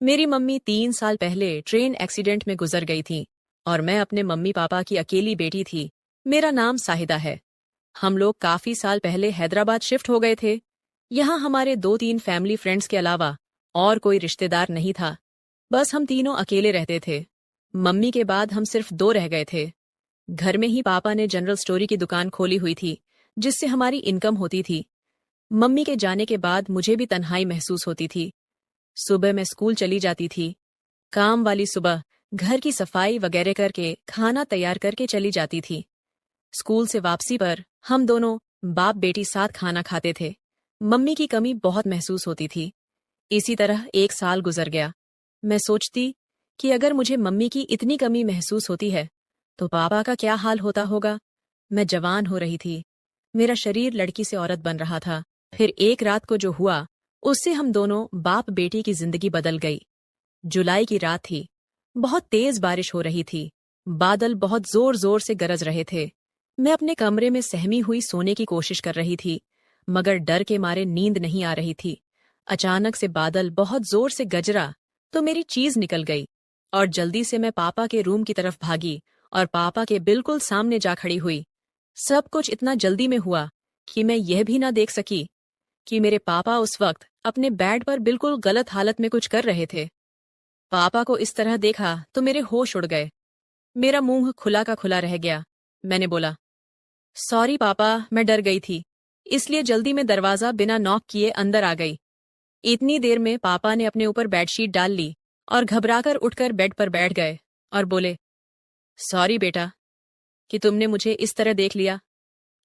मेरी मम्मी 3 साल पहले ट्रेन एक्सीडेंट में गुजर गई थी और मैं अपने मम्मी पापा की अकेली बेटी थी। मेरा नाम साहिदा है। हम लोग काफी साल पहले हैदराबाद शिफ्ट हो गए थे। यहाँ हमारे 2-3 फैमिली फ्रेंड्स के अलावा और कोई रिश्तेदार नहीं था। बस हम तीनों अकेले रहते थे। मम्मी के बाद हम सिर्फ 2 रह गए थे। घर में ही पापा ने जनरल स्टोरी की दुकान खोली हुई थी, जिससे हमारी इनकम होती थी। मम्मी के जाने के बाद मुझे भी तन्हाई महसूस होती थी। सुबह मैं स्कूल चली जाती थी। काम वाली सुबह घर की सफाई वगैरह करके खाना तैयार करके चली जाती थी। स्कूल से वापसी पर हम दोनों बाप बेटी साथ खाना खाते थे। मम्मी की कमी बहुत महसूस होती थी। इसी तरह 1 साल गुजर गया। मैं सोचती कि अगर मुझे मम्मी की इतनी कमी महसूस होती है तो पापा का क्या हाल होता होगा। मैं जवान हो रही थी। मेरा शरीर लड़की से औरत बन रहा था। फिर एक रात को जो हुआ, उससे हम दोनों बाप बेटी की जिंदगी बदल गई। जुलाई की रात थी। बहुत तेज बारिश हो रही थी। बादल बहुत जोर जोर से गरज रहे थे। मैं अपने कमरे में सहमी हुई सोने की कोशिश कर रही थी, मगर डर के मारे नींद नहीं आ रही थी। अचानक से बादल बहुत जोर से गरजा तो मेरी चीज निकल गई और जल्दी से मैं पापा के रूम की तरफ भागी और पापा के बिल्कुल सामने जा खड़ी हुई। सब कुछ इतना जल्दी में हुआ कि मैं यह भी ना देख सकी कि मेरे पापा उस वक्त अपने बेड पर बिल्कुल गलत हालत में कुछ कर रहे थे। पापा को इस तरह देखा तो मेरे होश उड़ गए। मेरा मुंह खुला का खुला रह गया। मैंने बोला, सॉरी पापा, मैं डर गई थी, इसलिए जल्दी में दरवाजा बिना नॉक किए अंदर आ गई। इतनी देर में पापा ने अपने ऊपर बेडशीट डाल ली और घबराकर उठकर बेड पर बैठ गए और बोले, सॉरी बेटा कि तुमने मुझे इस तरह देख लिया।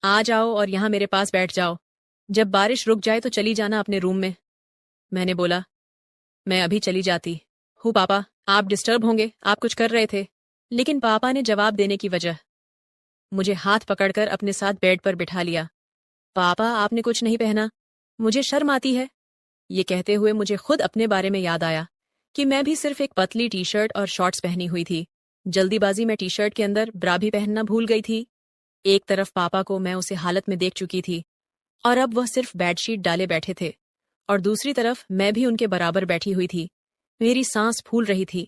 आ जाओ और यहाँ मेरे पास बैठ जाओ। जब बारिश रुक जाए तो चली जाना अपने रूम में। मैंने बोला, मैं अभी चली जाती हूँ पापा, आप डिस्टर्ब होंगे, आप कुछ कर रहे थे। लेकिन पापा ने जवाब देने की वजह मुझे हाथ पकड़कर अपने साथ बेड पर बिठा लिया। पापा, आपने कुछ नहीं पहना, मुझे शर्म आती है। ये कहते हुए मुझे खुद अपने बारे में याद आया कि मैं भी सिर्फ एक पतली टी शर्ट और शॉर्ट्स पहनी हुई थी। जल्दीबाजी में टी शर्ट के अंदर ब्रा भी पहनना भूल गई थी। एक तरफ पापा को मैं उसे हालत में देख चुकी थी और अब वह सिर्फ बेडशीट डाले बैठे थे, और दूसरी तरफ मैं भी उनके बराबर बैठी हुई थी। मेरी सांस फूल रही थी।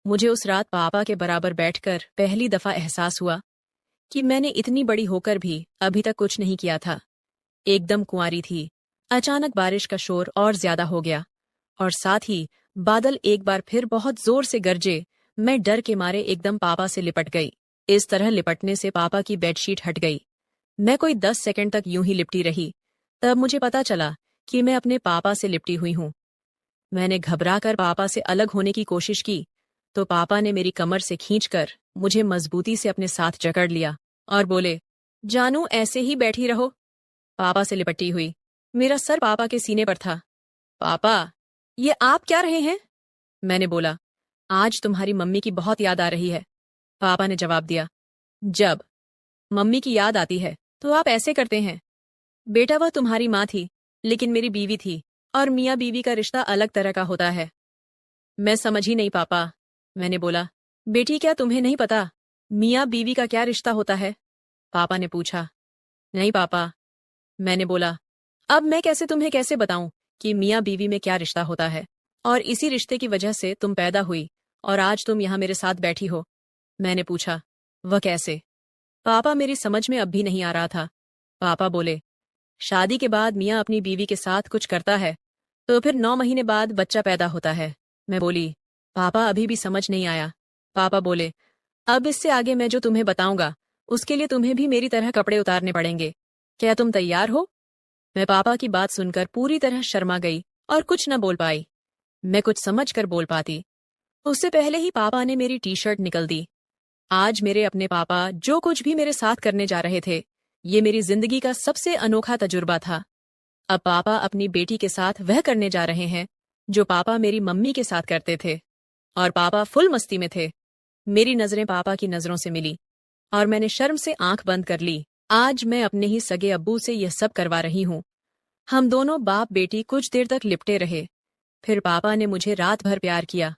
मुझे उस रात पापा के बराबर बैठकर पहली दफा एहसास हुआ कि मैंने इतनी बड़ी होकर भी अभी तक कुछ नहीं किया था। एकदम कुंवारी थी। अचानक बारिश का शोर और ज्यादा हो गया और साथ ही बादल एक बार फिर बहुत जोर से गरजे। मैं डर के मारे एकदम पापा से लिपट गई। इस तरह लिपटने से पापा की बेडशीट हट गई। मैं कोई 10 सेकंड तक यूं ही लिपटी रही। तब मुझे पता चला कि मैं अपने पापा से लिपटी हुई हूं। मैंने घबराकर पापा से अलग होने की कोशिश की तो पापा ने मेरी कमर से खींचकर मुझे मजबूती से अपने साथ जकड़ लिया और बोले, जानू, ऐसे ही बैठी रहो। पापा से लिपटी हुई। मेरा सर पापा के सीने पर था। पापा, ये आप क्या रहे हैं? मैंने बोला, आज तुम्हारी मम्मी की बहुत याद आ रही है। पापा ने जवाब दिया, जब मम्मी की याद आती है तो आप ऐसे करते हैं। बेटा, वह तुम्हारी माँ थी, लेकिन मेरी बीवी थी, और मियाँ बीवी का रिश्ता अलग तरह का होता है। मैं समझ ही नहीं पापा। मैंने बोला, बेटी, क्या तुम्हें नहीं पता मियाँ बीवी का क्या रिश्ता होता है? पापा ने पूछा। नहीं पापा। मैंने बोला, अब मैं तुम्हें कैसे बताऊं कि मियाँ बीवी में क्या रिश्ता होता है, और इसी रिश्ते की वजह से तुम पैदा हुई और आज तुम यहाँ मेरे साथ बैठी हो। मैंने पूछा, वह कैसे? पापा, मेरी समझ में अब भी नहीं आ रहा था। पापा बोले, शादी के बाद मियाँ अपनी बीवी के साथ कुछ करता है तो फिर 9 महीने बाद बच्चा पैदा होता है। मैं बोली, पापा, अभी भी समझ नहीं आया। पापा बोले, अब इससे आगे मैं जो तुम्हें बताऊंगा उसके लिए तुम्हें भी मेरी तरह कपड़े उतारने पड़ेंगे। क्या तुम तैयार हो? मैं पापा की बात सुनकर पूरी तरह शर्मा गई और कुछ न बोल पाई। मैं कुछ समझ कर बोल पाती उससे पहले ही पापा ने मेरी टी शर्ट निकल दी। आज मेरे अपने पापा जो कुछ भी मेरे साथ करने जा रहे थे, ये मेरी जिंदगी का सबसे अनोखा तजुर्बा था। अब पापा अपनी बेटी के साथ वह करने जा रहे हैं जो पापा मेरी मम्मी के साथ करते थे, और पापा फुल मस्ती में थे। मेरी नजरें पापा की नजरों से मिली और मैंने शर्म से आंख बंद कर ली। आज मैं अपने ही सगे अब्बू से यह सब करवा रही हूँ। हम दोनों बाप बेटी कुछ देर तक लिपटे रहे। फिर पापा ने मुझे रात भर प्यार किया।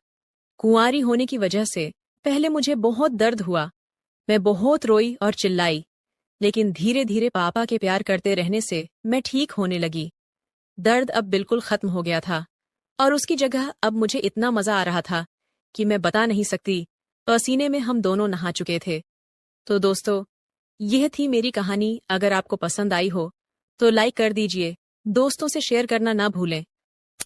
कुंवारी होने की वजह से पहले मुझे बहुत दर्द हुआ। मैं बहुत रोई और चिल्लाई, लेकिन धीरे धीरे पापा के प्यार करते रहने से मैं ठीक होने लगी। दर्द अब बिल्कुल खत्म हो गया था और उसकी जगह अब मुझे इतना मजा आ रहा था कि मैं बता नहीं सकती। पसीने में हम दोनों नहा चुके थे। तो दोस्तों, यह थी मेरी कहानी। अगर आपको पसंद आई हो तो लाइक कर दीजिए, दोस्तों से शेयर करना ना भूलें।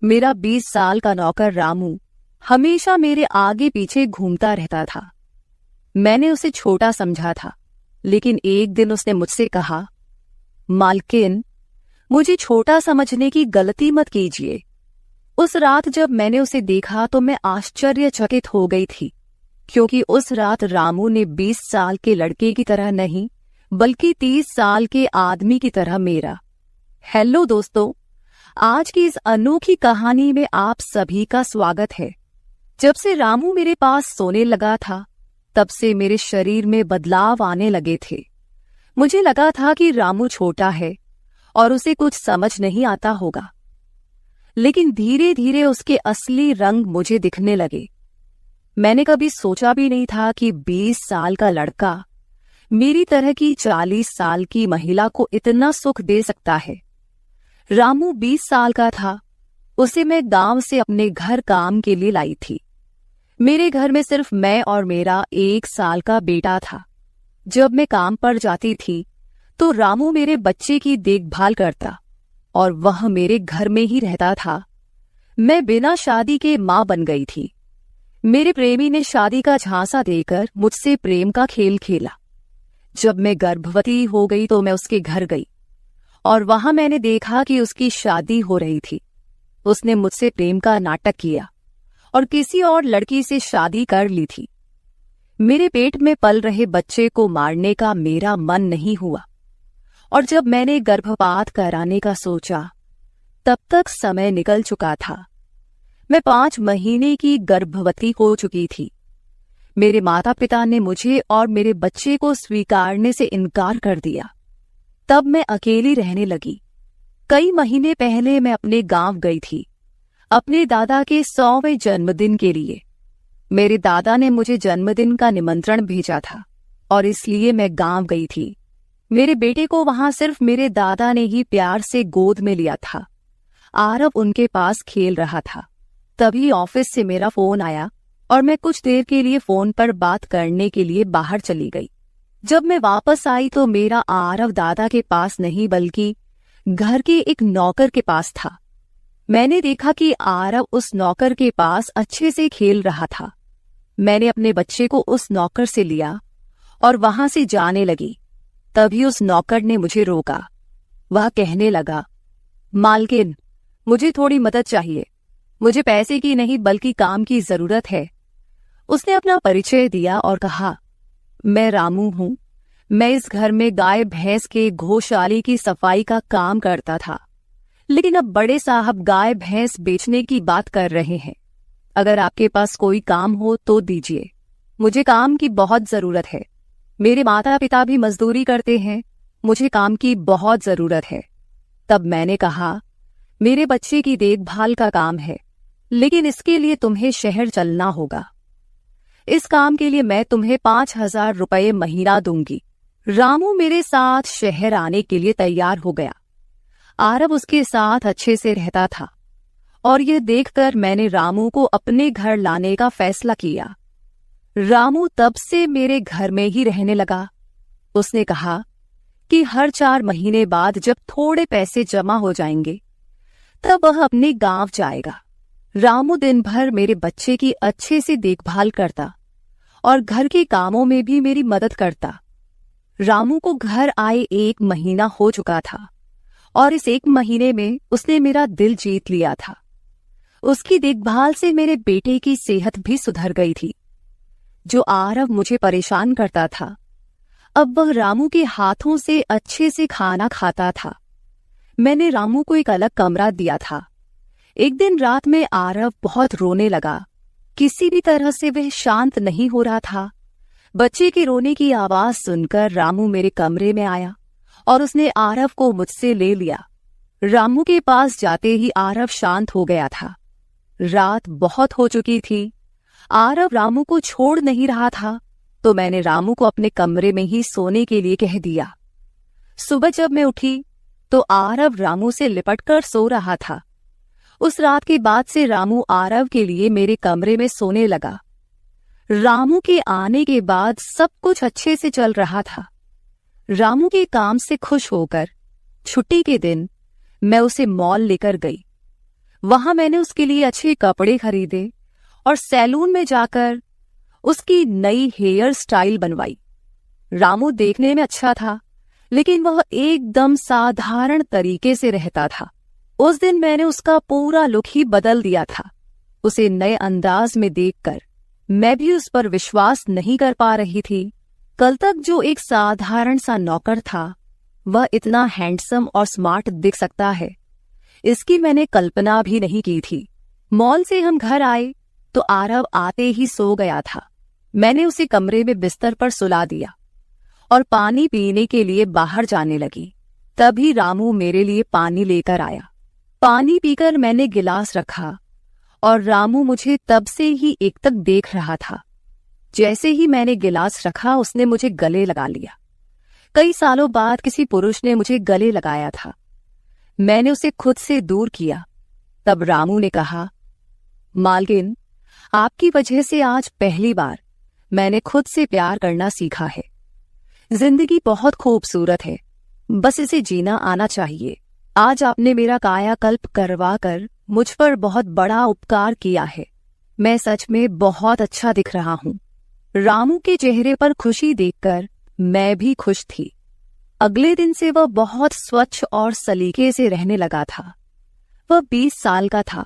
मेरा 20 साल का नौकर रामू हमेशा मेरे आगे पीछे घूमता रहता था। मैंने उसे छोटा समझा था, लेकिन एक दिन उसने मुझसे कहा, मालकिन, मुझे छोटा समझने की गलती मत कीजिए। उस रात जब मैंने उसे देखा तो मैं आश्चर्यचकित हो गई थी, क्योंकि उस रात रामू ने 20 साल के लड़के की तरह नहीं, बल्कि 30 साल के आदमी की तरह मेरा। हेलो दोस्तों, आज की इस अनोखी कहानी में आप सभी का स्वागत है। जब से रामू मेरे पास सोने लगा था, तब से मेरे शरीर में बदलाव आने लगे थे। मुझे लगा था कि रामू छोटा है और उसे कुछ समझ नहीं आता होगा, लेकिन धीरे धीरे उसके असली रंग मुझे दिखने लगे। मैंने कभी सोचा भी नहीं था कि 20 साल का लड़का मेरी तरह की 40 साल की महिला को इतना सुख दे सकता है। रामू 20 साल का था। उसे मैं गांव से अपने घर काम के लिए लाई थी। मेरे घर में सिर्फ मैं और मेरा 1 साल का बेटा था। जब मैं काम पर जाती थी तो रामू मेरे बच्चे की देखभाल करता और वह मेरे घर में ही रहता था। मैं बिना शादी के मां बन गई थी। मेरे प्रेमी ने शादी का झांसा देकर मुझसे प्रेम का खेल खेला। जब मैं गर्भवती हो गई तो मैं उसके घर गई और वहां मैंने देखा कि उसकी शादी हो रही थी। उसने मुझसे प्रेम का नाटक किया और किसी और लड़की से शादी कर ली थी। मेरे पेट में पल रहे बच्चे को मारने का मेरा मन नहीं हुआ, और जब मैंने गर्भपात कराने का सोचा, तब तक समय निकल चुका था। मैं 5 महीने की गर्भवती हो चुकी थी। मेरे माता पिता ने मुझे और मेरे बच्चे को स्वीकारने से इनकार कर दिया। तब मैं अकेली रहने लगी। कई महीने पहले मैं अपने गांव गई थी, अपने दादा के 100वें जन्मदिन के लिए। मेरे दादा ने मुझे जन्मदिन का निमंत्रण भेजा था और इसलिए मैं गांव गई थी। मेरे बेटे को वहां सिर्फ मेरे दादा ने ही प्यार से गोद में लिया था। आरव उनके पास खेल रहा था। तभी ऑफिस से मेरा फोन आया और मैं कुछ देर के लिए फोन पर बात करने के लिए बाहर चली गई। जब मैं वापस आई तो मेरा आरव दादा के पास नहीं, बल्कि घर के एक नौकर के पास था। मैंने देखा कि आरव उस नौकर के पास अच्छे से खेल रहा था। मैंने अपने बच्चे को उस नौकर से लिया और वहां से जाने लगी। तभी उस नौकर ने मुझे रोका। वह कहने लगा, मालकिन, मुझे थोड़ी मदद चाहिए। मुझे पैसे की नहीं बल्कि काम की जरूरत है। उसने अपना परिचय दिया और कहा, मैं रामू हूं। मैं इस घर में गाय भैंस के गौशाले की सफाई का काम करता था, लेकिन अब बड़े साहब गाय भैंस बेचने की बात कर रहे हैं। अगर आपके पास कोई काम हो तो दीजिए। मुझे काम की बहुत जरूरत है। मेरे माता पिता भी मजदूरी करते हैं। मुझे काम की बहुत जरूरत है। तब मैंने कहा, मेरे बच्चे की देखभाल का काम है, लेकिन इसके लिए तुम्हें शहर चलना होगा। इस काम के लिए मैं तुम्हें 5,000 रुपये महीना दूंगी। रामू मेरे साथ शहर आने के लिए तैयार हो गया। आरव उसके साथ अच्छे से रहता था और यह देखकर मैंने रामू को अपने घर लाने का फैसला किया। रामू तब से मेरे घर में ही रहने लगा। उसने कहा कि हर 4 महीने बाद जब थोड़े पैसे जमा हो जाएंगे, तब वह अपने गांव जाएगा। रामू दिन भर मेरे बच्चे की अच्छे से देखभाल करता और घर के कामों में भी मेरी मदद करता। रामू को घर आए 1 महीना हो चुका था और इस 1 महीने में उसने मेरा दिल जीत लिया था। उसकी देखभाल से मेरे बेटे की सेहत भी सुधर गई थी। जो आरव मुझे परेशान करता था, अब वह रामू के हाथों से अच्छे से खाना खाता था। मैंने रामू को एक अलग कमरा दिया था। एक दिन रात में आरव बहुत रोने लगा। किसी भी तरह से वह शांत नहीं हो रहा था। बच्चे के रोने की आवाज सुनकर रामू मेरे कमरे में आया और उसने आरव को मुझसे ले लिया। रामू के पास जाते ही आरव शांत हो गया था। रात बहुत हो चुकी थी। आरव रामू को छोड़ नहीं रहा था, तो मैंने रामू को अपने कमरे में ही सोने के लिए कह दिया। सुबह जब मैं उठी तो आरव रामू से लिपटकर सो रहा था। उस रात के बाद से रामू आरव के लिए मेरे कमरे में सोने लगा। रामू के आने के बाद सब कुछ अच्छे से चल रहा था। रामू के काम से खुश होकर छुट्टी के दिन मैं उसे मॉल लेकर गई। वहां मैंने उसके लिए अच्छे कपड़े खरीदे और सैलून में जाकर उसकी नई हेयर स्टाइल बनवाई। रामू देखने में अच्छा था, लेकिन वह एकदम साधारण तरीके से रहता था। उस दिन मैंने उसका पूरा लुक ही बदल दिया था। उसे नए अंदाज में देखकर मैं भी उस पर विश्वास नहीं कर पा रही थी। कल तक जो एक साधारण सा नौकर था, वह इतना हैंडसम और स्मार्ट दिख सकता है, इसकी मैंने कल्पना भी नहीं की थी। मॉल से हम घर आए तो आरव आते ही सो गया था। मैंने उसे कमरे में बिस्तर पर सुला दिया और पानी पीने के लिए बाहर जाने लगी। तभी रामू मेरे लिए पानी लेकर आया। पानी पीकर मैंने गिलास रखा और रामू मुझे तब से ही एकटक देख रहा था। जैसे ही मैंने गिलास रखा, उसने मुझे गले लगा लिया। कई सालों बाद किसी पुरुष ने मुझे गले लगाया था। मैंने उसे खुद से दूर किया। तब रामू ने कहा, मालकिन, आपकी वजह से आज पहली बार मैंने खुद से प्यार करना सीखा है। जिंदगी बहुत खूबसूरत है, बस इसे जीना आना चाहिए। आज आपने मेरा कायाकल्प करवा कर मुझ पर बहुत बड़ा उपकार किया है। मैं सच में बहुत अच्छा दिख रहा हूँ। रामू के चेहरे पर खुशी देखकर मैं भी खुश थी। अगले दिन से वह बहुत स्वच्छ और सलीके से रहने लगा था। वह 20 साल का था,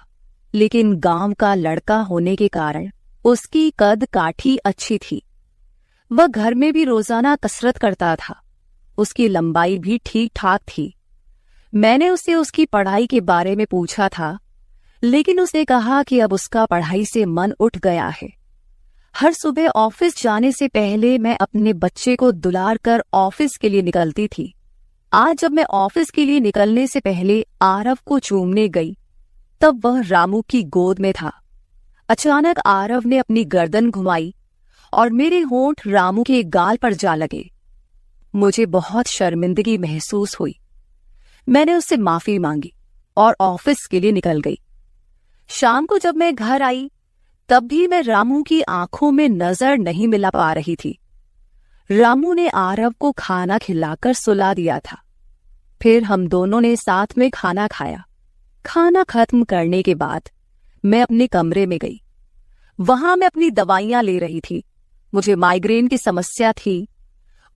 लेकिन गांव का लड़का होने के कारण उसकी कद काठी अच्छी थी। वह घर में भी रोजाना कसरत करता था। उसकी लंबाई भी ठीक ठाक थी। मैंने उससे उसकी पढ़ाई के बारे में पूछा था, लेकिन उसने कहा कि अब उसका पढ़ाई से मन उठ गया है। हर सुबह ऑफिस जाने से पहले मैं अपने बच्चे को दुलार कर ऑफिस के लिए निकलती थी। आज जब मैं ऑफिस के लिए निकलने से पहले आरव को चूमने गई, तब वह रामू की गोद में था। अचानक आरव ने अपनी गर्दन घुमाई और मेरे होंठ रामू के गाल पर जा लगे। मुझे बहुत शर्मिंदगी महसूस हुई। मैंने उससे माफी मांगी और ऑफिस के लिए निकल गई। शाम को जब मैं घर आई, तब भी मैं रामू की आंखों में नजर नहीं मिला पा रही थी। रामू ने आरव को खाना खिलाकर सुला दिया था। फिर हम दोनों ने साथ में खाना खाया। खाना खत्म करने के बाद मैं अपने कमरे में गई। वहां मैं अपनी दवाइयां ले रही थी। मुझे माइग्रेन की समस्या थी,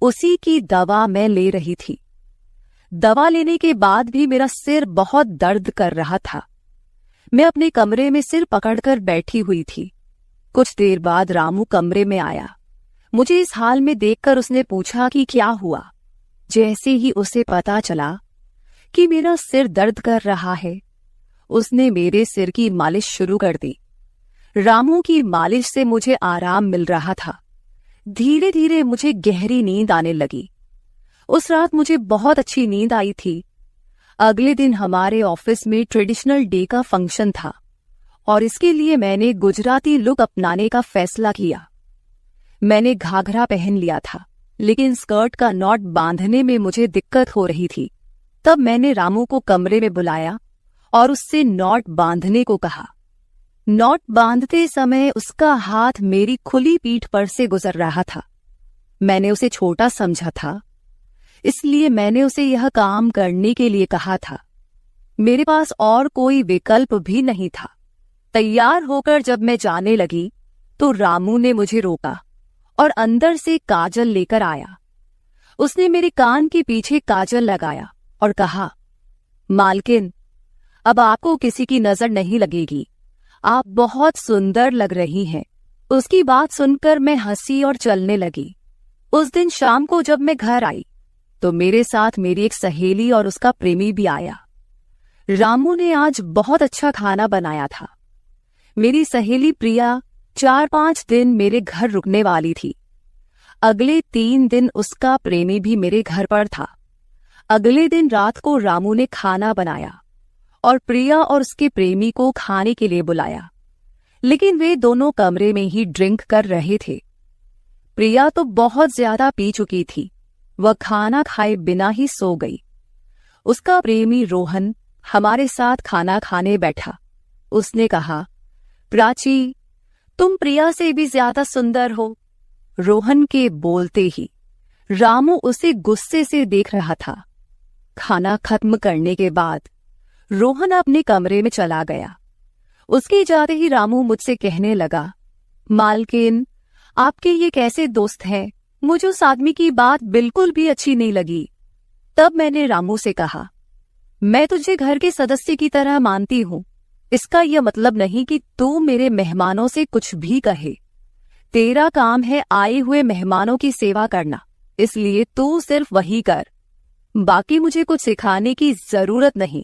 उसी की दवा मैं ले रही थी। दवा लेने के बाद भी मेरा सिर बहुत दर्द कर रहा था। मैं अपने कमरे में सिर पकड़कर बैठी हुई थी। कुछ देर बाद रामू कमरे में आया। मुझे इस हाल में देखकर उसने पूछा कि क्या हुआ। जैसे ही उसे पता चला कि मेरा सिर दर्द कर रहा है, उसने मेरे सिर की मालिश शुरू कर दी। रामू की मालिश से मुझे आराम मिल रहा था। धीरे धीरे मुझे गहरी नींद आने लगी। उस रात मुझे बहुत अच्छी नींद आई थी। अगले दिन हमारे ऑफिस में ट्रेडिशनल डे का फंक्शन था और इसके लिए मैंने गुजराती लुक अपनाने का फैसला किया। मैंने घाघरा पहन लिया था, लेकिन स्कर्ट का नॉट बांधने में मुझे दिक्कत हो रही थी। तब मैंने रामू को कमरे में बुलाया और उससे नॉट बांधने को कहा। नॉट बांधते समय उसका हाथ मेरी खुली पीठ पर से गुजर रहा था। मैंने उसे छोटा समझा था, इसलिए मैंने उसे यह काम करने के लिए कहा था। मेरे पास और कोई विकल्प भी नहीं था। तैयार होकर जब मैं जाने लगी तो रामू ने मुझे रोका और अंदर से काजल लेकर आया। उसने मेरे कान के पीछे काजल लगाया और कहा, मालकिन, अब आपको किसी की नजर नहीं लगेगी। आप बहुत सुंदर लग रही हैं। उसकी बात सुनकर मैं हंसी और चलने लगी। उस दिन शाम को जब मैं घर आई तो मेरे साथ मेरी एक सहेली और उसका प्रेमी भी आया। रामू ने आज बहुत अच्छा खाना बनाया था। मेरी सहेली प्रिया 4-5 दिन मेरे घर रुकने वाली थी। अगले 3 दिन उसका प्रेमी भी मेरे घर पर था। अगले दिन रात को रामू ने खाना बनाया और प्रिया और उसके प्रेमी को खाने के लिए बुलाया, लेकिन वे दोनों कमरे में ही ड्रिंक कर रहे थे। प्रिया तो बहुत ज्यादा पी चुकी थी। वह खाना खाए बिना ही सो गई। उसका प्रेमी रोहन हमारे साथ खाना खाने बैठा। उसने कहा, प्राची, तुम प्रिया से भी ज्यादा सुंदर हो। रोहन के बोलते ही रामू उसे गुस्से से देख रहा था। खाना खत्म करने के बाद रोहन अपने कमरे में चला गया। उसके जाते ही रामू मुझसे कहने लगा, मालकिन, आपके ये कैसे दोस्त हैं? मुझे उस आदमी की बात बिल्कुल भी अच्छी नहीं लगी। तब मैंने रामू से कहा, मैं तुझे घर के सदस्य की तरह मानती हूं। इसका यह मतलब नहीं कि तू मेरे मेहमानों से कुछ भी कहे। तेरा काम है आए हुए मेहमानों की सेवा करना, इसलिए तू सिर्फ वही कर। बाकी मुझे कुछ सिखाने की जरूरत नहीं।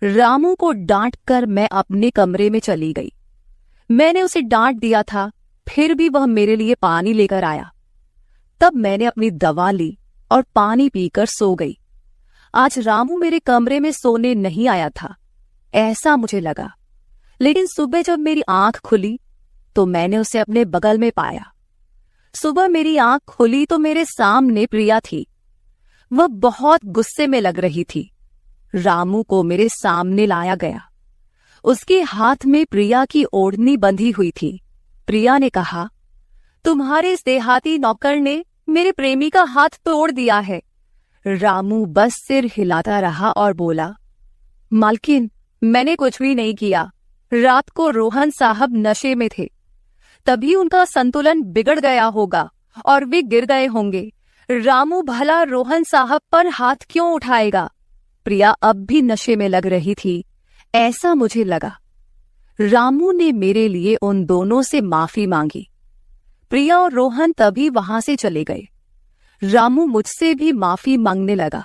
रामू को डांट कर मैं अपने कमरे में चली गई। मैंने उसे डांट दिया था, फिर भी वह मेरे लिए पानी लेकर आया। तब मैंने अपनी दवा ली और पानी पीकर सो गई। आज रामू मेरे कमरे में सोने नहीं आया था, ऐसा मुझे लगा। लेकिन सुबह जब मेरी आंख खुली तो मैंने उसे अपने बगल में पाया। सुबह मेरी आंख खुली तो मेरे सामने प्रिया थी। वह बहुत गुस्से में लग रही थी। रामू को मेरे सामने लाया गया। उसके हाथ में प्रिया की ओढ़नी बंधी हुई थी। प्रिया ने कहा, तुम्हारे इस देहाती नौकर ने मेरे प्रेमी का हाथ तोड़ दिया है। रामू बस सिर हिलाता रहा और बोला, मालकिन, मैंने कुछ भी नहीं किया। रात को रोहन साहब नशे में थे, तभी उनका संतुलन बिगड़ गया होगा और वे गिर गए होंगे। रामू भला रोहन साहब पर हाथ क्यों उठाएगा? प्रिया अब भी नशे में लग रही थी, ऐसा मुझे लगा। रामू ने मेरे लिए उन दोनों से माफी मांगी। प्रिया और रोहन तभी वहां से चले गए। रामू मुझसे भी माफी मांगने लगा।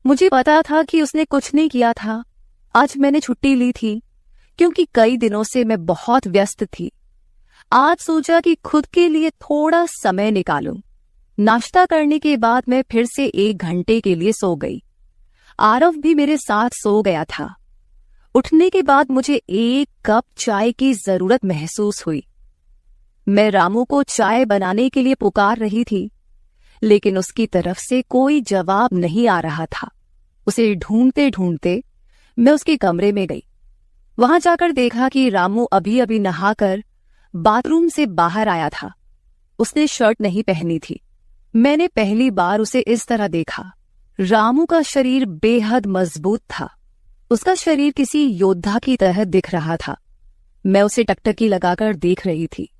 मुझे पता था कि उसने कुछ नहीं किया था। आज मैंने छुट्टी ली थी क्योंकि कई दिनों से मैं बहुत व्यस्त थी। आज सोचा कि खुद के लिए थोड़ा समय निकालूं। नाश्ता करने के बाद मैं फिर से 1 घंटे के लिए सो गई। आरव भी मेरे साथ सो गया था। उठने के बाद मुझे 1 कप चाय की जरूरत महसूस हुई। मैं रामू को चाय बनाने के लिए पुकार रही थी, लेकिन उसकी तरफ से कोई जवाब नहीं आ रहा था। उसे ढूंढते ढूंढते मैं उसके कमरे में गई। वहां जाकर देखा कि रामू अभी अभी नहाकर बाथरूम से बाहर आया था। उसने शर्ट नहीं पहनी थी। मैंने पहली बार उसे इस तरह देखा। रामू का शरीर बेहद मजबूत था। उसका शरीर किसी योद्धा की तरह दिख रहा था। मैं उसे टकटकी लगाकर देख रही थी।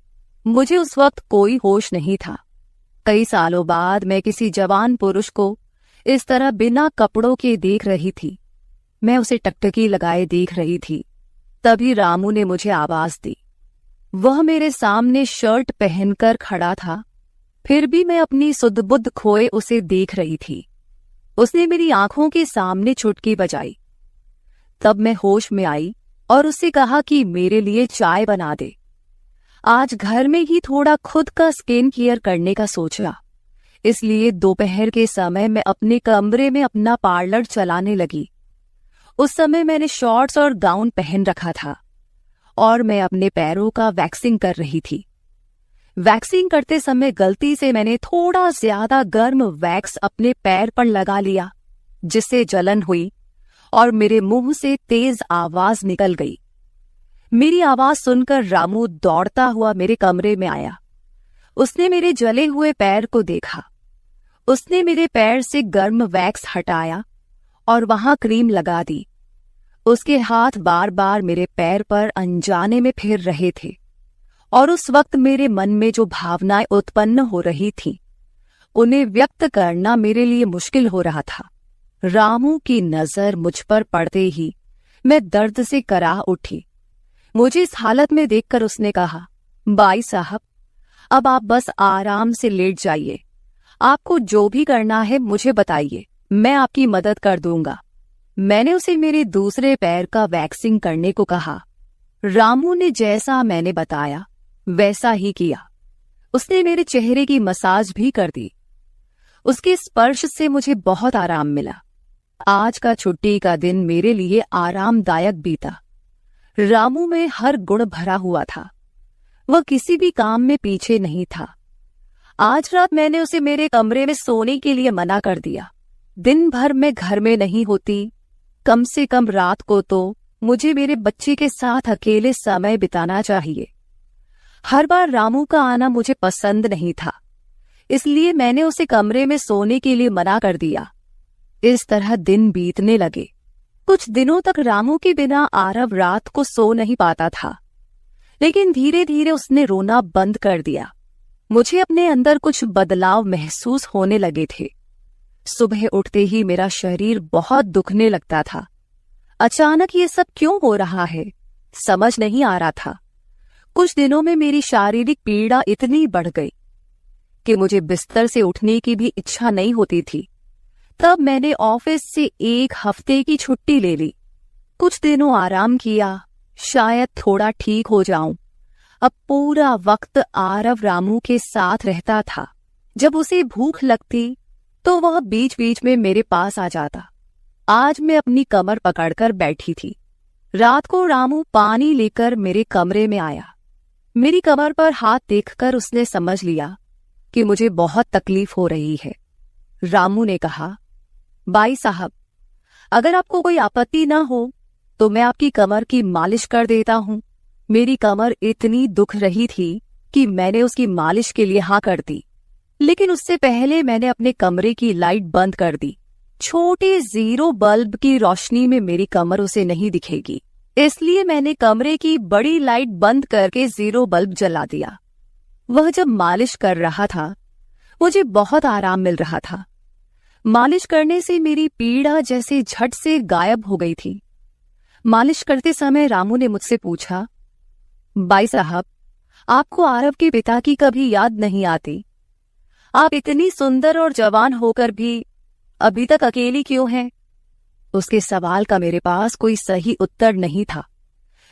मुझे उस वक्त कोई होश नहीं था। कई सालों बाद मैं किसी जवान पुरुष को इस तरह बिना कपड़ों के देख रही थी। मैं उसे टकटकी लगाए देख रही थी। तभी रामू ने मुझे आवाज दी। वह मेरे सामने शर्ट पहनकर खड़ा था, फिर भी मैं अपनी सुध-बुध खोए उसे देख रही थी। उसने मेरी आंखों के सामने चुटकी बजाई। तब मैं होश में आई और उससे कहा कि मेरे लिए चाय बना दे। आज घर में ही थोड़ा खुद का स्किन केयर करने का सोचा, इसलिए दोपहर के समय मैं अपने कमरे में अपना पार्लर चलाने लगी। उस समय मैंने शॉर्ट्स और गाउन पहन रखा था और मैं अपने पैरों का वैक्सिंग कर रही थी। वैक्सिंग करते समय गलती से मैंने थोड़ा ज्यादा गर्म वैक्स अपने पैर पर लगा लिया, जिससे जलन हुई और मेरे मुंह से तेज आवाज निकल गई। मेरी आवाज सुनकर रामू दौड़ता हुआ मेरे कमरे में आया। उसने मेरे जले हुए पैर को देखा। उसने मेरे पैर से गर्म वैक्स हटाया और वहां क्रीम लगा दी। उसके हाथ बार बार मेरे पैर पर अनजाने में फिर रहे थे और उस वक्त मेरे मन में जो भावनाएं उत्पन्न हो रही थीं, उन्हें व्यक्त करना मेरे लिए मुश्किल हो रहा था। रामू की नजर मुझ पर पड़ते ही मैं दर्द से कराह उठी। मुझे इस हालत में देखकर उसने कहा, बाई साहब, अब आप बस आराम से लेट जाइए। आपको जो भी करना है मुझे बताइए, मैं आपकी मदद कर दूंगा। मैंने उसे मेरे दूसरे पैर का वैक्सिंग करने को कहा। रामू ने जैसा मैंने बताया वैसा ही किया। उसने मेरे चेहरे की मसाज भी कर दी। उसके स्पर्श से मुझे बहुत आराम मिला। आज का छुट्टी का दिन मेरे लिए आरामदायक बीता। रामू में हर गुण भरा हुआ था। वह किसी भी काम में पीछे नहीं था। आज रात मैंने उसे मेरे कमरे में सोने के लिए मना कर दिया। दिन भर मैं घर में नहीं होती, कम से कम रात को तो मुझे मेरे बच्चे के साथ अकेले समय बिताना चाहिए। हर बार रामू का आना मुझे पसंद नहीं था, इसलिए मैंने उसे कमरे में सोने के लिए मना कर दिया। इस तरह दिन बीतने लगे। कुछ दिनों तक रामू के बिना आरव रात को सो नहीं पाता था, लेकिन धीरे धीरे उसने रोना बंद कर दिया। मुझे अपने अंदर कुछ बदलाव महसूस होने लगे थे। सुबह उठते ही मेरा शरीर बहुत दुखने लगता था। अचानक ये सब क्यों हो रहा है, समझ नहीं आ रहा था। कुछ दिनों में मेरी शारीरिक पीड़ा इतनी बढ़ गई कि मुझे बिस्तर से उठने की भी इच्छा नहीं होती थी। तब मैंने ऑफिस से 1 हफ्ते की छुट्टी ले ली। कुछ दिनों आराम किया, शायद थोड़ा ठीक हो जाऊं। अब पूरा वक्त आरव रामू के साथ रहता था। जब उसे भूख लगती तो वह बीच बीच में मेरे पास आ जाता। आज मैं अपनी कमर पकड़कर बैठी थी। रात को रामू पानी लेकर मेरे कमरे में आया। मेरी कमर पर हाथ देखकर उसने समझ लिया कि मुझे बहुत तकलीफ हो रही है। रामू ने कहा, बाई साहब, अगर आपको कोई आपत्ति ना हो तो मैं आपकी कमर की मालिश कर देता हूं। मेरी कमर इतनी दुख रही थी कि मैंने उसकी मालिश के लिए हाँ कर दी, लेकिन उससे पहले मैंने अपने कमरे की लाइट बंद कर दी। छोटे 0 बल्ब की रोशनी में मेरी कमर उसे नहीं दिखेगी, इसलिए मैंने कमरे की बड़ी लाइट बंद करके 0 बल्ब जला दिया। वह जब मालिश कर रहा था, मुझे बहुत आराम मिल रहा था। मालिश करने से मेरी पीड़ा जैसे झट से गायब हो गई थी। मालिश करते समय रामू ने मुझसे पूछा, बाई साहब, आपको आरव के पिता की कभी याद नहीं आती? आप इतनी सुंदर और जवान होकर भी अभी तक अकेली क्यों हैं? उसके सवाल का मेरे पास कोई सही उत्तर नहीं था।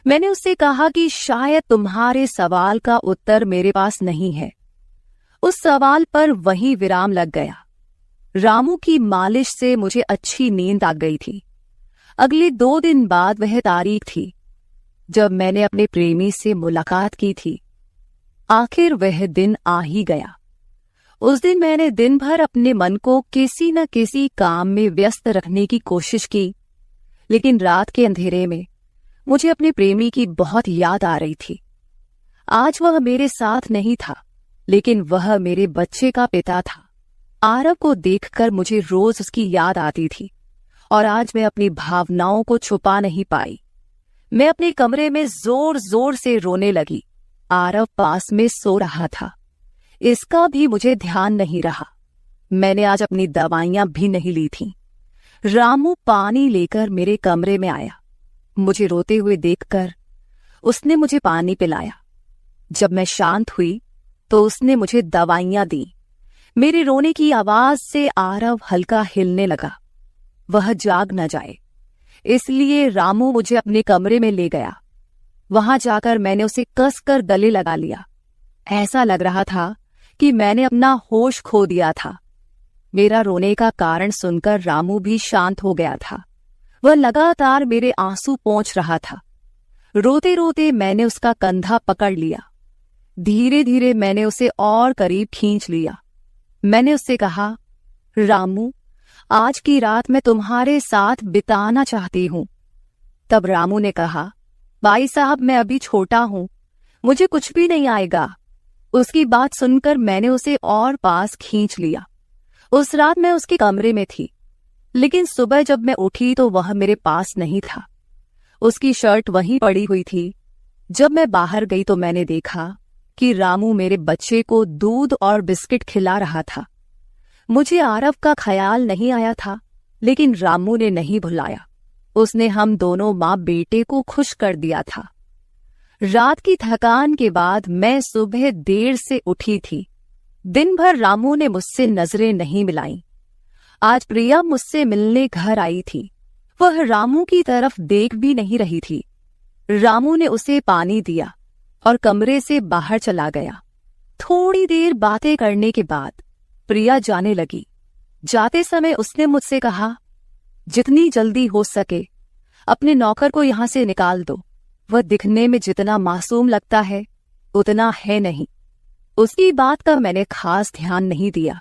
मैंने उससे कहा कि शायद तुम्हारे सवाल का उत्तर मेरे पास नहीं है। उस सवाल पर वहीं विराम लग गया। रामू की मालिश से मुझे अच्छी नींद आ गई थी। अगले 2 दिन बाद वह तारीख थी जब मैंने अपने प्रेमी से मुलाकात की थी। आखिर वह दिन आ ही गया। उस दिन मैंने दिन भर अपने मन को किसी न किसी काम में व्यस्त रखने की कोशिश की, लेकिन रात के अंधेरे में मुझे अपने प्रेमी की बहुत याद आ रही थी। आज वह मेरे साथ नहीं था, लेकिन वह मेरे बच्चे का पिता था। आरव को देखकर मुझे रोज उसकी याद आती थी और आज मैं अपनी भावनाओं को छुपा नहीं पाई। मैं अपने कमरे में जोर जोर से रोने लगी। आरव पास में सो रहा था, इसका भी मुझे ध्यान नहीं रहा। मैंने आज अपनी दवाइयां भी नहीं ली थीं। रामू पानी लेकर मेरे कमरे में आया। मुझे रोते हुए देखकर उसने मुझे पानी पिलाया। जब मैं शांत हुई तो उसने मुझे दवाइयां दी। मेरे रोने की आवाज से आरव हल्का हिलने लगा। वह जाग न जाए, इसलिए रामू मुझे अपने कमरे में ले गया। वहां जाकर मैंने उसे कसकर गले लगा लिया। ऐसा लग रहा था कि मैंने अपना होश खो दिया था। मेरा रोने का कारण सुनकर रामू भी शांत हो गया था। वह लगातार मेरे आंसू पोंछ रहा था। रोते रोते मैंने उसका कंधा पकड़ लिया। धीरे धीरे मैंने उसे और करीब खींच लिया। मैंने उससे कहा, रामू, आज की रात मैं तुम्हारे साथ बिताना चाहती हूं। तब रामू ने कहा, भाई साहब, मैं अभी छोटा हूं, मुझे कुछ भी नहीं आएगा। उसकी बात सुनकर मैंने उसे और पास खींच लिया। उस रात मैं उसके कमरे में थी, लेकिन सुबह जब मैं उठी तो वह मेरे पास नहीं था। उसकी शर्ट वहीं पड़ी हुई थी। जब मैं बाहर गई तो मैंने देखा कि रामू मेरे बच्चे को दूध और बिस्किट खिला रहा था। मुझे आरव का ख्याल नहीं आया था, लेकिन रामू ने नहीं भुलाया। उसने हम दोनों माँ बेटे को खुश कर दिया था। रात की थकान के बाद मैं सुबह देर से उठी थी। दिन भर रामू ने मुझसे नजरें नहीं मिलाई। आज प्रिया मुझसे मिलने घर आई थी। वह रामू की तरफ देख भी नहीं रही थी। रामू ने उसे पानी दिया और कमरे से बाहर चला गया। थोड़ी देर बातें करने के बाद प्रिया जाने लगी। जाते समय उसने मुझसे कहा, जितनी जल्दी हो सके अपने नौकर को यहां से निकाल दो। वह दिखने में जितना मासूम लगता है उतना है नहीं। उसकी बात का मैंने खास ध्यान नहीं दिया।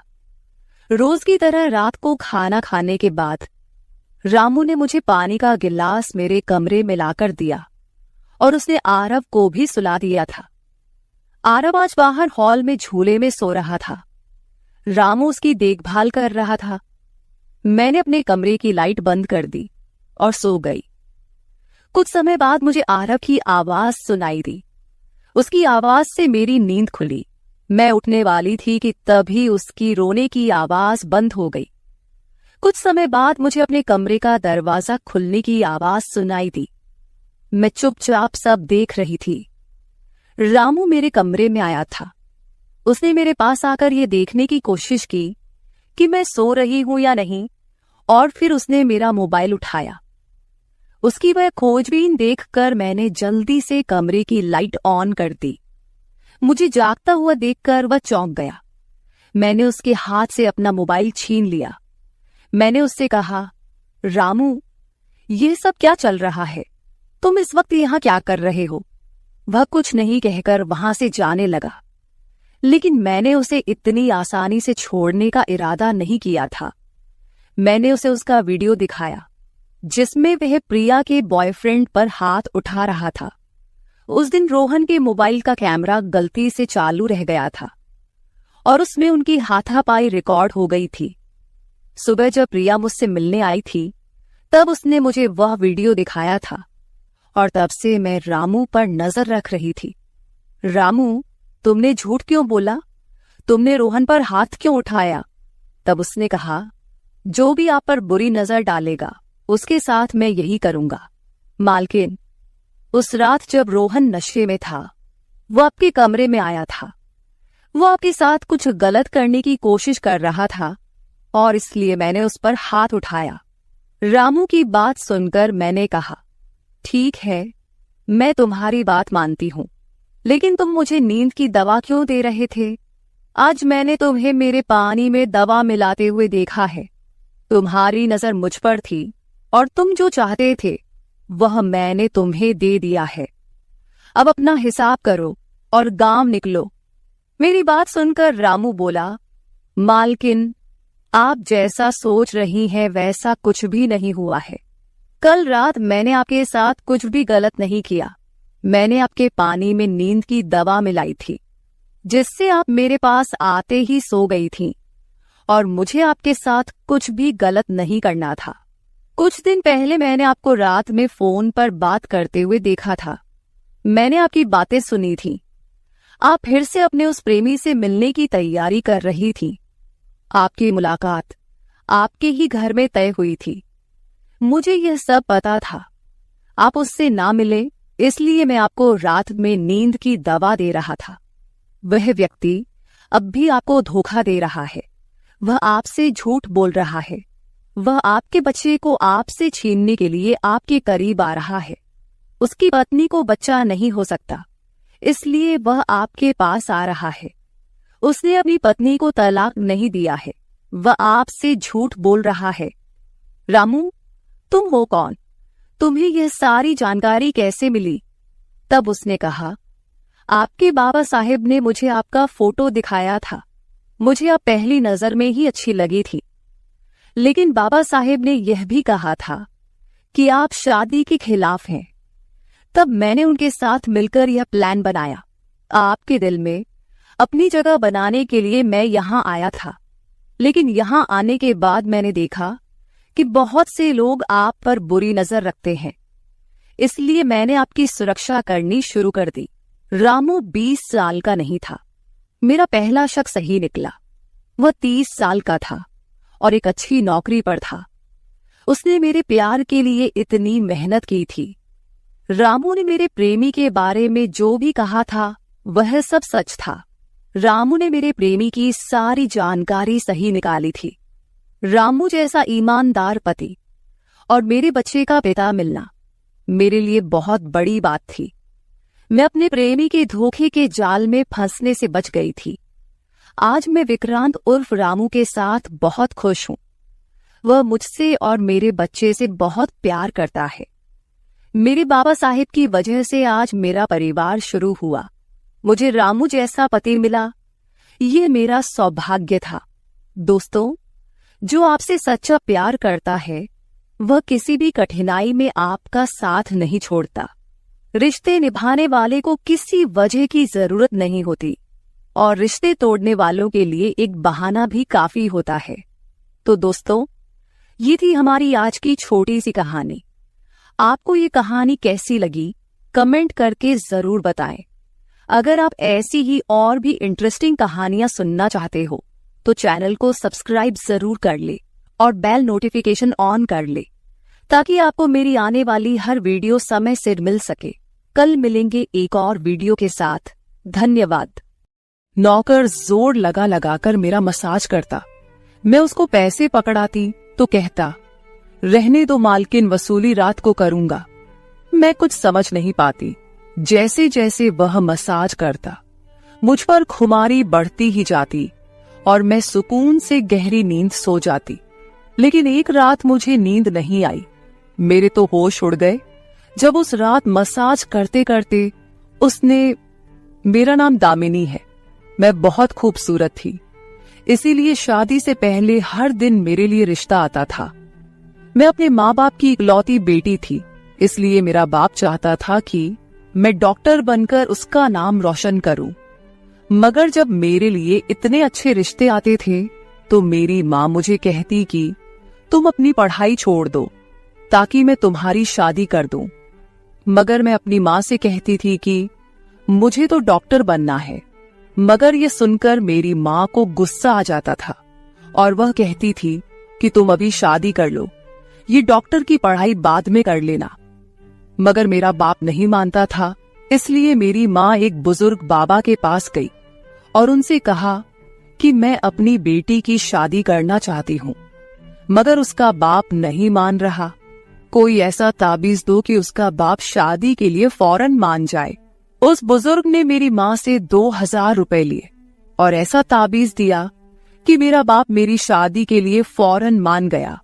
रोज की तरह रात को खाना खाने के बाद रामू ने मुझे पानी का गिलास मेरे कमरे में लाकर दिया और उसने आरव को भी सुला दिया था। आरव आज बाहर हॉल में झूले में सो रहा था। रामू उसकी देखभाल कर रहा था। मैंने अपने कमरे की लाइट बंद कर दी और सो गई। कुछ समय बाद मुझे आरव की आवाज सुनाई दी। उसकी आवाज से मेरी नींद खुली। मैं उठने वाली थी कि तभी उसकी रोने की आवाज बंद हो गई। कुछ समय बाद मुझे अपने कमरे का दरवाजा खुलने की आवाज सुनाई दी। मैं चुपचाप सब देख रही थी। रामू मेरे कमरे में आया था। उसने मेरे पास आकर यह देखने की कोशिश की कि मैं सो रही हूं या नहीं, और फिर उसने मेरा मोबाइल उठाया। उसकी वह खोजबीन देखकर मैंने जल्दी से कमरे की लाइट ऑन कर दी। मुझे जागता हुआ देखकर वह चौंक गया। मैंने उसके हाथ से अपना मोबाइल छीन लिया। मैंने उससे कहा, रामू, यह सब क्या चल रहा है? तुम इस वक्त यहां क्या कर रहे हो? वह कुछ नहीं कहकर वहां से जाने लगा, लेकिन मैंने उसे इतनी आसानी से छोड़ने का इरादा नहीं किया था। मैंने उसे उसका वीडियो दिखाया जिसमें वह प्रिया के बॉयफ्रेंड पर हाथ उठा रहा था। उस दिन रोहन के मोबाइल का कैमरा गलती से चालू रह गया था और उसमें उनकी हाथापाई रिकॉर्ड हो गई थी। सुबह जब प्रिया मुझसे मिलने आई थी तब उसने मुझे वह वीडियो दिखाया था और तब से मैं रामू पर नजर रख रही थी। रामू, तुमने झूठ क्यों बोला? तुमने रोहन पर हाथ क्यों उठाया? तब उसने कहा, जो भी आप पर बुरी नजर डालेगा उसके साथ मैं यही करूंगा। मालकिन, उस रात जब रोहन नशे में था वो आपके कमरे में आया था। वो आपके साथ कुछ गलत करने की कोशिश कर रहा था और इसलिए मैंने उस पर हाथ उठाया। रामू की बात सुनकर मैंने कहा, ठीक है, मैं तुम्हारी बात मानती हूं, लेकिन तुम मुझे नींद की दवा क्यों दे रहे थे? आज मैंने तुम्हें मेरे पानी में दवा मिलाते हुए देखा है। तुम्हारी नजर मुझ पर थी और तुम जो चाहते थे वह मैंने तुम्हें दे दिया है। अब अपना हिसाब करो और गांव निकलो। मेरी बात सुनकर रामू बोला, मालकिन, आप जैसा सोच रही हैं वैसा कुछ भी नहीं हुआ है। कल रात मैंने आपके साथ कुछ भी गलत नहीं किया। मैंने आपके पानी में नींद की दवा मिलाई थी जिससे आप मेरे पास आते ही सो गई थीं और मुझे आपके साथ कुछ भी गलत नहीं करना था। कुछ दिन पहले मैंने आपको रात में फोन पर बात करते हुए देखा था। मैंने आपकी बातें सुनी थी। आप फिर से अपने उस प्रेमी से मिलने की तैयारी कर रही थी। आपकी मुलाकात आपके ही घर में तय हुई थी। मुझे यह सब पता था। आप उससे ना मिले, इसलिए मैं आपको रात में नींद की दवा दे रहा था। वह व्यक्ति अब भी आपको धोखा दे रहा है। वह आपसे झूठ बोल रहा है। वह आपके बच्चे को आपसे छीनने के लिए आपके करीब आ रहा है। उसकी पत्नी को बच्चा नहीं हो सकता, इसलिए वह आपके पास आ रहा है। उसने अपनी पत्नी को तलाक नहीं दिया है। वह आपसे झूठ बोल रहा है। रामू, तुम हो कौन? तुम्हें यह सारी जानकारी कैसे मिली? तब उसने कहा, आपके बाबा साहेब ने मुझे आपका फोटो दिखाया था। मुझे आप पहली नजर में ही अच्छी लगी थी, लेकिन बाबा साहेब ने यह भी कहा था कि आप शादी के खिलाफ हैं। तब मैंने उनके साथ मिलकर यह प्लान बनाया। आपके दिल में अपनी जगह बनाने के लिए मैं यहां आया था, लेकिन यहां आने के बाद मैंने देखा कि बहुत से लोग आप पर बुरी नजर रखते हैं, इसलिए मैंने आपकी सुरक्षा करनी शुरू कर दी। रामू 20 साल का नहीं था। मेरा पहला शक सही निकला। वह 30 साल का था और एक अच्छी नौकरी पर था। उसने मेरे प्यार के लिए इतनी मेहनत की थी। रामू ने मेरे प्रेमी के बारे में जो भी कहा था वह सब सच था। रामू ने मेरे प्रेमी की सारी जानकारी सही निकाली थी। रामू जैसा ईमानदार पति और मेरे बच्चे का पिता मिलना मेरे लिए बहुत बड़ी बात थी। मैं अपने प्रेमी के धोखे के जाल में फंसने से बच गई थी। आज मैं विक्रांत उर्फ रामू के साथ बहुत खुश हूं। वह मुझसे और मेरे बच्चे से बहुत प्यार करता है। मेरे बाबा साहिब की वजह से आज मेरा परिवार शुरू हुआ। मुझे रामू जैसा पति मिला, ये मेरा सौभाग्य था। दोस्तों, जो आपसे सच्चा प्यार करता है वह किसी भी कठिनाई में आपका साथ नहीं छोड़ता। रिश्ते निभाने वाले को किसी वजह की जरूरत नहीं होती और रिश्ते तोड़ने वालों के लिए एक बहाना भी काफी होता है। तो दोस्तों, ये थी हमारी आज की छोटी सी कहानी। आपको ये कहानी कैसी लगी कमेंट करके जरूर बताएं। अगर आप ऐसी ही और भी इंटरेस्टिंग कहानियां सुनना चाहते हो तो चैनल को सब्सक्राइब जरूर कर ले और बेल नोटिफिकेशन ऑन कर ले ताकि आपको मेरी आने वाली हर वीडियो समय से मिल सके। कल मिलेंगे एक और वीडियो के साथ। धन्यवाद। नौकर जोर लगा लगाकर मेरा मसाज करता। मैं उसको पैसे पकड़ाती तो कहता, रहने दो मालकिन, वसूली रात को करूंगा। मैं कुछ समझ नहीं पाती। जैसे जैसे वह मसाज करता मुझ पर खुमारी बढ़ती ही जाती और मैं सुकून से गहरी नींद सो जाती। लेकिन एक रात मुझे नींद नहीं आई। मेरे तो होश उड़ गए जब उस रात मसाज करते करते उसने, मेरा नाम दामिनी है, मैं बहुत खूबसूरत थी, इसीलिए शादी से पहले हर दिन मेरे लिए रिश्ता आता था। मैं अपने माँ बाप की इकलौती बेटी थी, इसलिए मेरा बाप चाहता था कि मैं डॉक्टर बनकर उसका नाम रोशन करूं। मगर जब मेरे लिए इतने अच्छे रिश्ते आते थे तो मेरी माँ मुझे कहती कि तुम अपनी पढ़ाई छोड़ दो ताकि मैं तुम्हारी शादी कर दूं। मगर मैं अपनी माँ से कहती थी कि मुझे तो डॉक्टर बनना है। मगर ये सुनकर मेरी माँ को गुस्सा आ जाता था और वह कहती थी कि तुम अभी शादी कर लो, ये डॉक्टर की पढ़ाई बाद में कर लेना। मगर मेरा बाप नहीं मानता था, इसलिए मेरी माँ एक बुजुर्ग बाबा के पास गई और उनसे कहा कि मैं अपनी बेटी की शादी करना चाहती हूँ। मगर उसका बाप नहीं मान रहा। कोई ऐसा ताबीज दो कि उसका बाप शादी के लिए फौरन मान जाए। उस बुजुर्ग ने मेरी माँ से 2000 रुपए लिए और ऐसा ताबीज दिया कि मेरा बाप मेरी शादी के लिए फौरन मान गया।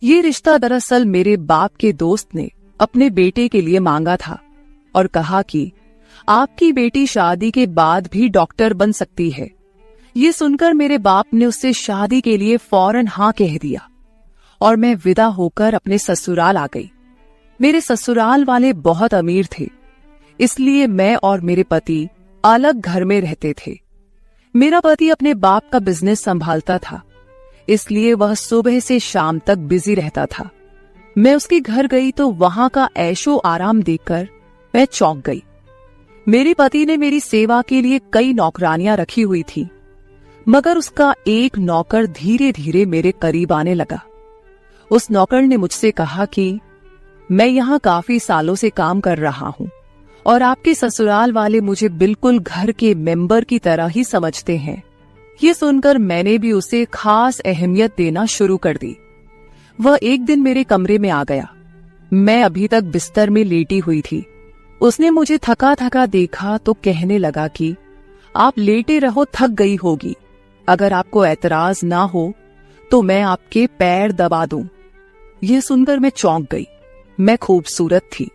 ये रिश्ता दरअसल मेरे बाप के दोस्त ने अपने बेटे के लिए मांगा था और कहा कि आपकी बेटी शादी के बाद भी डॉक्टर बन सकती है। ये सुनकर मेरे बाप ने उससे शादी के लिए फौरन हाँ कह दिया और मैं विदा होकर अपने ससुराल आ गई। मेरे ससुराल वाले बहुत अमीर थे, इसलिए मैं और मेरे पति अलग घर में रहते थे। मेरा पति अपने बाप का बिजनेस संभालता था, इसलिए वह सुबह से शाम तक बिजी रहता था। मैं उसके घर गई तो वहां का ऐशो आराम देखकर मैं चौंक गई। मेरे पति ने मेरी सेवा के लिए कई नौकरानियां रखी हुई थी, मगर उसका एक नौकर धीरे धीरे मेरे करीब आने लगा। उस नौकर ने मुझसे कहा कि मैं यहाँ काफी सालों से काम कर रहा हूँ और आपके ससुराल वाले मुझे बिल्कुल घर के मेंबर की तरह ही समझते हैं। ये सुनकर मैंने भी उसे खास अहमियत देना शुरू कर दी। वह एक दिन मेरे कमरे में आ गया। मैं अभी तक बिस्तर में लेटी हुई थी। उसने मुझे थका थका देखा तो कहने लगा कि आप लेटे रहो, थक गई होगी। अगर आपको ऐतराज ना हो तो मैं आपके पैर दबा दूं। यह सुनकर मैं चौंक गई। मैं खूबसूरत थी,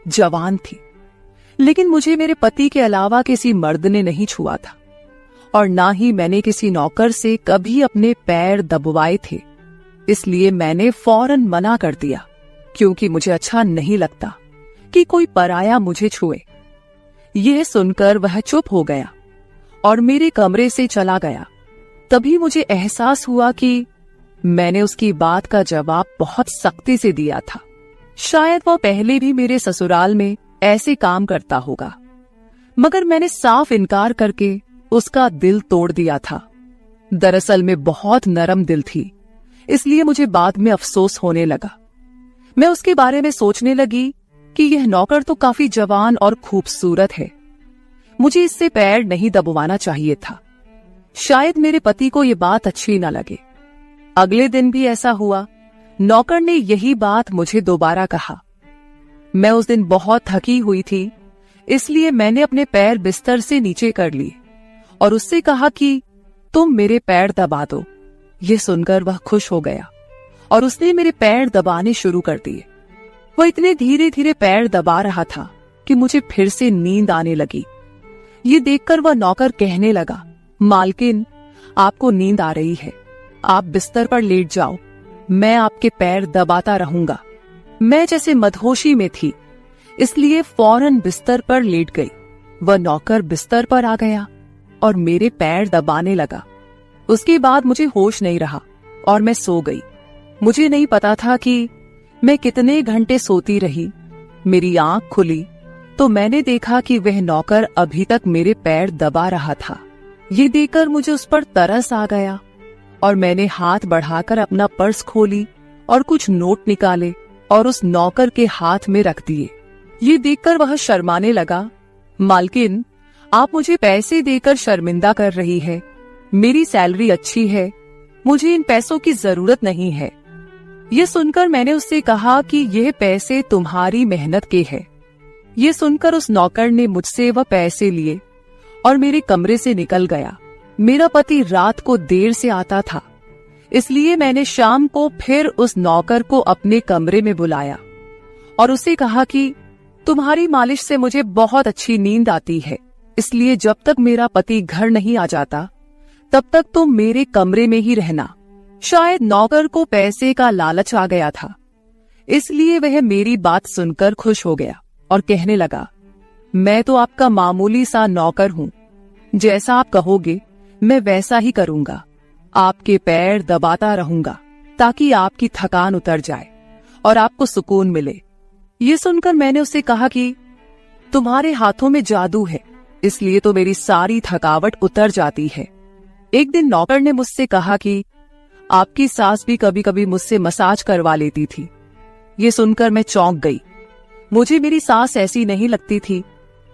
जवान थी, लेकिन मुझे मेरे पति के अलावा किसी मर्द ने नहीं छुआ था और ना ही मैंने किसी नौकर से कभी अपने पैर दबवाए थे। इसलिए मैंने फौरन मना कर दिया, क्योंकि मुझे अच्छा नहीं लगता कि कोई पराया मुझे छुए। यह सुनकर वह चुप हो गया और मेरे कमरे से चला गया। तभी मुझे एहसास हुआ कि मैंने उसकी बात का जवाब बहुत सख्ती से दिया था। शायद वह पहले भी मेरे ससुराल में ऐसे काम करता होगा, मगर मैंने साफ इनकार करके उसका दिल तोड़ दिया था। दरअसल मैं बहुत नरम दिल थी, इसलिए मुझे बाद में अफसोस होने लगा। मैं उसके बारे में सोचने लगी कि यह नौकर तो काफी जवान और खूबसूरत है, मुझे इससे पैर नहीं दबवाना चाहिए था। शायद मेरे पति को यह बात अच्छी न लगे। अगले दिन भी ऐसा हुआ। नौकर ने यही बात मुझे दोबारा कहा। मैं उस दिन बहुत थकी हुई थी, इसलिए मैंने अपने पैर बिस्तर से नीचे कर लिए और उससे कहा कि तुम मेरे पैर दबा दो। यह सुनकर वह खुश हो गया और उसने मेरे पैर दबाने शुरू कर दिए। वह इतने धीरे धीरे पैर दबा रहा था कि मुझे फिर से नींद आने लगी। ये देखकर वह नौकर कहने लगा, मालकिन, आपको नींद आ रही है, आप बिस्तर पर लेट जाओ। मैं आपके पैर दबाता रहूंगा। मैं जैसे मदहोशी में थी, इसलिए फौरन बिस्तर पर लेट गई। वह नौकर बिस्तर पर आ गया और मेरे पैर दबाने लगा। उसके बाद मुझे होश नहीं रहा और मैं सो गई। मुझे नहीं पता था कि मैं कितने घंटे सोती रही। मेरी आंख खुली तो मैंने देखा कि वह नौकर अभी तक मेरे पैर दबा रहा था। ये देखकर मुझे उस पर तरस आ गया और मैंने हाथ बढ़ाकर अपना पर्स खोली और कुछ नोट निकाले और उस नौकर के हाथ में रख दिए। ये देखकर वह शर्माने लगा। मालकिन, आप मुझे पैसे देकर शर्मिंदा कर रही है। मेरी सैलरी अच्छी है, मुझे इन पैसों की जरूरत नहीं है। ये सुनकर मैंने उससे कहा कि यह पैसे तुम्हारी मेहनत के हैं। ये सुनकर उस नौकर ने मुझसे वह पैसे लिए और मेरे कमरे से निकल गया। मेरा पति रात को देर से आता था, इसलिए मैंने शाम को फिर उस नौकर को अपने कमरे में बुलाया और उसे कहा कि तुम्हारी मालिश से मुझे बहुत अच्छी नींद आती है, इसलिए जब तक मेरा पति घर नहीं आ जाता तब तक तुम मेरे कमरे में ही रहना। शायद नौकर को पैसे का लालच आ गया था, इसलिए वह मेरी बात सुनकर खुश हो गया और कहने लगा, मैं तो आपका मामूली सा नौकर हूँ, जैसा आप कहोगे मैं वैसा ही करूंगा। आपके पैर दबाता रहूंगा ताकि आपकी थकान उतर जाए और आपको सुकून मिले। ये सुनकर मैंने उससे कहा कि तुम्हारे हाथों में जादू है, इसलिए तो मेरी सारी थकावट उतर जाती है। एक दिन नौकर ने मुझसे कहा कि आपकी सास भी कभी कभी मुझसे मसाज करवा लेती थी। ये सुनकर मैं चौंक गई। मुझे मेरी सास ऐसी नहीं लगती थी,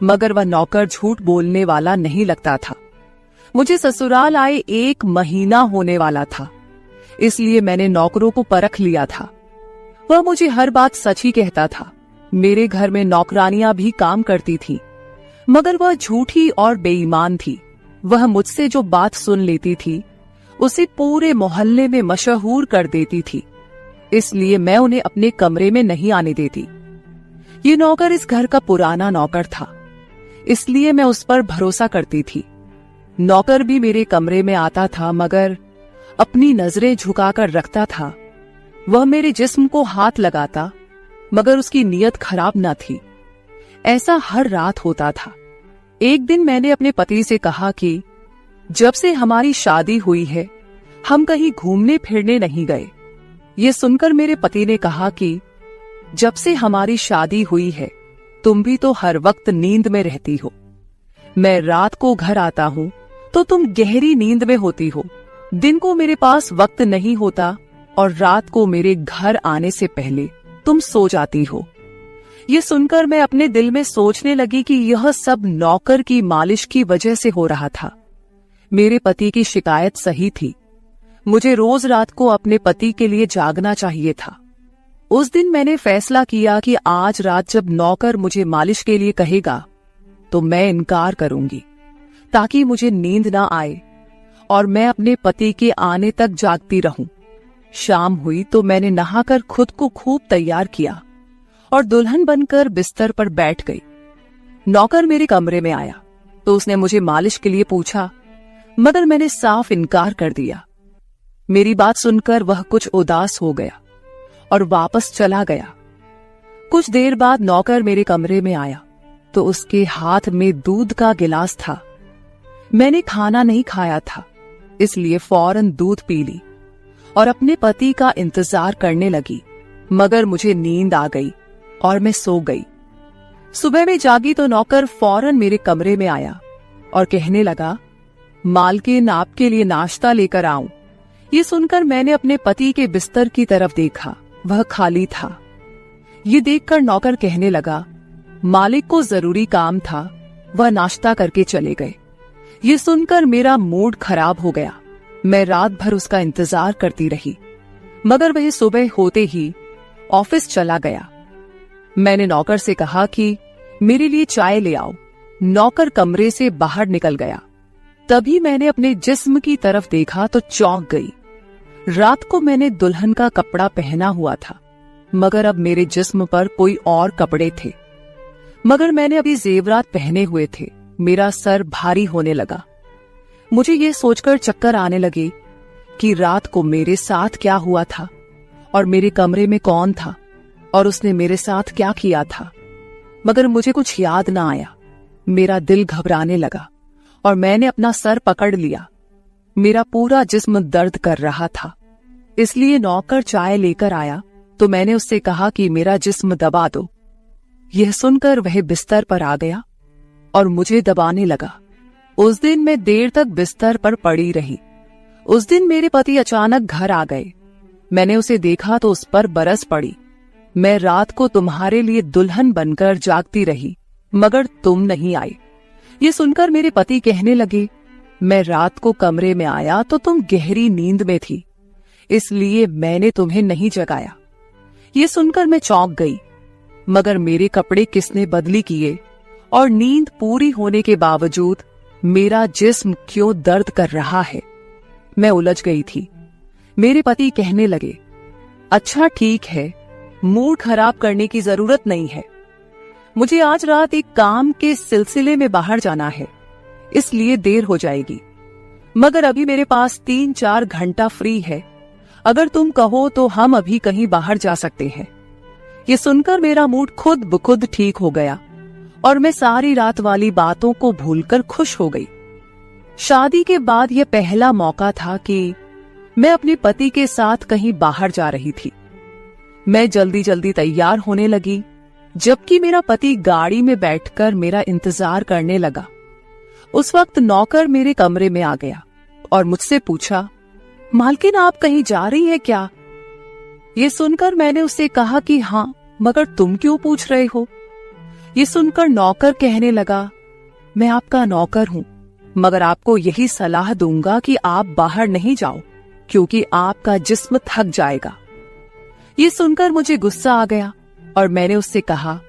मगर वह नौकर झूठ बोलने वाला नहीं लगता था। मुझे ससुराल आए 1 महीना होने वाला था, इसलिए मैंने नौकरों को परख लिया था। वह मुझे हर बात सच ही कहता था। मेरे घर में नौकरानियां भी काम करती थी, मगर वह झूठी और बेईमान थी। वह मुझसे जो बात सुन लेती थी उसे पूरे मोहल्ले में मशहूर कर देती थी, इसलिए मैं उन्हें अपने कमरे में नहीं आने देती। ये नौकर इस घर का पुराना नौकर था, इसलिए मैं उस पर भरोसा करती थी। नौकर भी मेरे कमरे में आता था, मगर अपनी नजरें झुकाकर रखता था। वह मेरे जिस्म को हाथ लगाता, मगर उसकी नीयत खराब न थी। ऐसा हर रात होता था। एक दिन मैंने अपने पति से कहा कि जब से हमारी शादी हुई है हम कहीं घूमने फिरने नहीं गए। ये सुनकर मेरे पति ने कहा कि जब से हमारी शादी हुई है तुम भी तो हर वक्त नींद में रहती हो। मैं रात को घर आता हूँ तो तुम गहरी नींद में होती हो। दिन को मेरे पास वक्त नहीं होता और रात को मेरे घर आने से पहले तुम सो जाती हो। ये सुनकर मैं अपने दिल में सोचने लगी कि यह सब नौकर की मालिश की वजह से हो रहा था। मेरे पति की शिकायत सही थी। मुझे रोज रात को अपने पति के लिए जागना चाहिए था। उस दिन मैंने फैसला किया कि आज रात जब नौकर मुझे मालिश के लिए कहेगा तो मैं इनकार करूंगी, ताकि मुझे नींद ना आए और मैं अपने पति के आने तक जागती रहूं। शाम हुई तो मैंने नहाकर खुद को खूब तैयार किया और दुल्हन बनकर बिस्तर पर बैठ गई। नौकर मेरे कमरे में आया तो उसने मुझे मालिश के लिए पूछा, मगर मैंने साफ इनकार कर दिया। मेरी बात सुनकर वह कुछ उदास हो गया और वापस चला गया। कुछ देर बाद नौकर मेरे कमरे में आया तो उसके हाथ में दूध का गिलास था। मैंने खाना नहीं खाया था, इसलिए फौरन दूध पी ली और अपने पति का इंतजार करने लगी, मगर मुझे नींद आ गई और मैं सो गई। सुबह में जागी तो नौकर फौरन मेरे कमरे में आया और कहने लगा, मालकिन आपके लिए नाश्ता लेकर आऊं। ये सुनकर मैंने अपने पति के बिस्तर की तरफ देखा, वह खाली था। ये देखकर नौकर कहने लगा, मालिक को जरूरी काम था, वह नाश्ता करके चले गए। ये सुनकर मेरा मूड खराब हो गया। मैं रात भर उसका इंतजार करती रही, मगर वह सुबह होते ही ऑफिस चला गया। मैंने नौकर से कहा कि मेरे लिए चाय ले आओ। नौकर कमरे से बाहर निकल गया। तभी मैंने अपने जिस्म की तरफ देखा तो चौंक गई। रात को मैंने दुल्हन का कपड़ा पहना हुआ था, मगर अब मेरे जिस्म पर कोई और कपड़े थे। मगर मैंने अभी जेवरात पहने हुए थे। मेरा सर भारी होने लगा। मुझे ये सोचकर चक्कर आने लगे कि रात को मेरे साथ क्या हुआ था। और मेरे कमरे में कौन था और उसने मेरे साथ क्या किया था, मगर मुझे कुछ याद ना आया। मेरा दिल घबराने लगा और मैंने अपना सर पकड़ लिया। मेरा पूरा जिस्म दर्द कर रहा था, इसलिए नौकर चाय लेकर आया तो मैंने उससे कहा कि मेरा जिस्म दबा दो। यह सुनकर वह बिस्तर पर आ गया और मुझे दबाने लगा। उस दिन मैं देर तक बिस्तर पर पड़ी रही। उस दिन मेरे पति अचानक घर आ गए। मैंने उसे देखा तो उस पर बरस पड़ी। मैं रात को तुम्हारे लिए दुल्हन बनकर जागती रही, मगर तुम नहीं आए। ये सुनकर मेरे पति कहने लगे, मैं रात को कमरे में आया तो तुम गहरी नींद में थी, इसलिए मैंने तुम्हें नहीं जगाया। ये सुनकर मैं चौंक गई, मगर मेरे कपड़े किसने बदली किए और नींद पूरी होने के बावजूद मेरा जिस्म क्यों दर्द कर रहा है। मैं उलझ गई थी। मेरे पति कहने लगे, अच्छा ठीक है, मूड खराब करने की जरूरत नहीं है। मुझे आज रात एक काम के सिलसिले में बाहर जाना है, इसलिए देर हो जाएगी, मगर अभी मेरे पास 3-4 घंटा फ्री है। अगर तुम कहो तो हम अभी कहीं बाहर जा सकते हैं। ये सुनकर मेरा मूड खुद ब खुद ठीक हो गया और मैं सारी रात वाली बातों को भूलकर खुश हो गई। शादी के बाद यह पहला मौका था कि मैं अपने पति के साथ कहीं बाहर जा रही थी। मैं जल्दी जल्दी तैयार होने लगी, जबकि मेरा पति गाड़ी में बैठकर मेरा इंतजार करने लगा। उस वक्त नौकर मेरे कमरे में आ गया और मुझसे पूछा, मालकिन आप कहीं जा रही हैं क्या? ये सुनकर मैंने उससे कहा कि हाँ, मगर तुम क्यों पूछ रहे हो? ये सुनकर नौकर कहने लगा, मैं आपका नौकर हूं, मगर आपको यही सलाह दूंगा कि आप बाहर नहीं जाओ, क्योंकि आपका जिस्म थक जाएगा। ये सुनकर मुझे गुस्सा आ गया और मैंने उससे कहा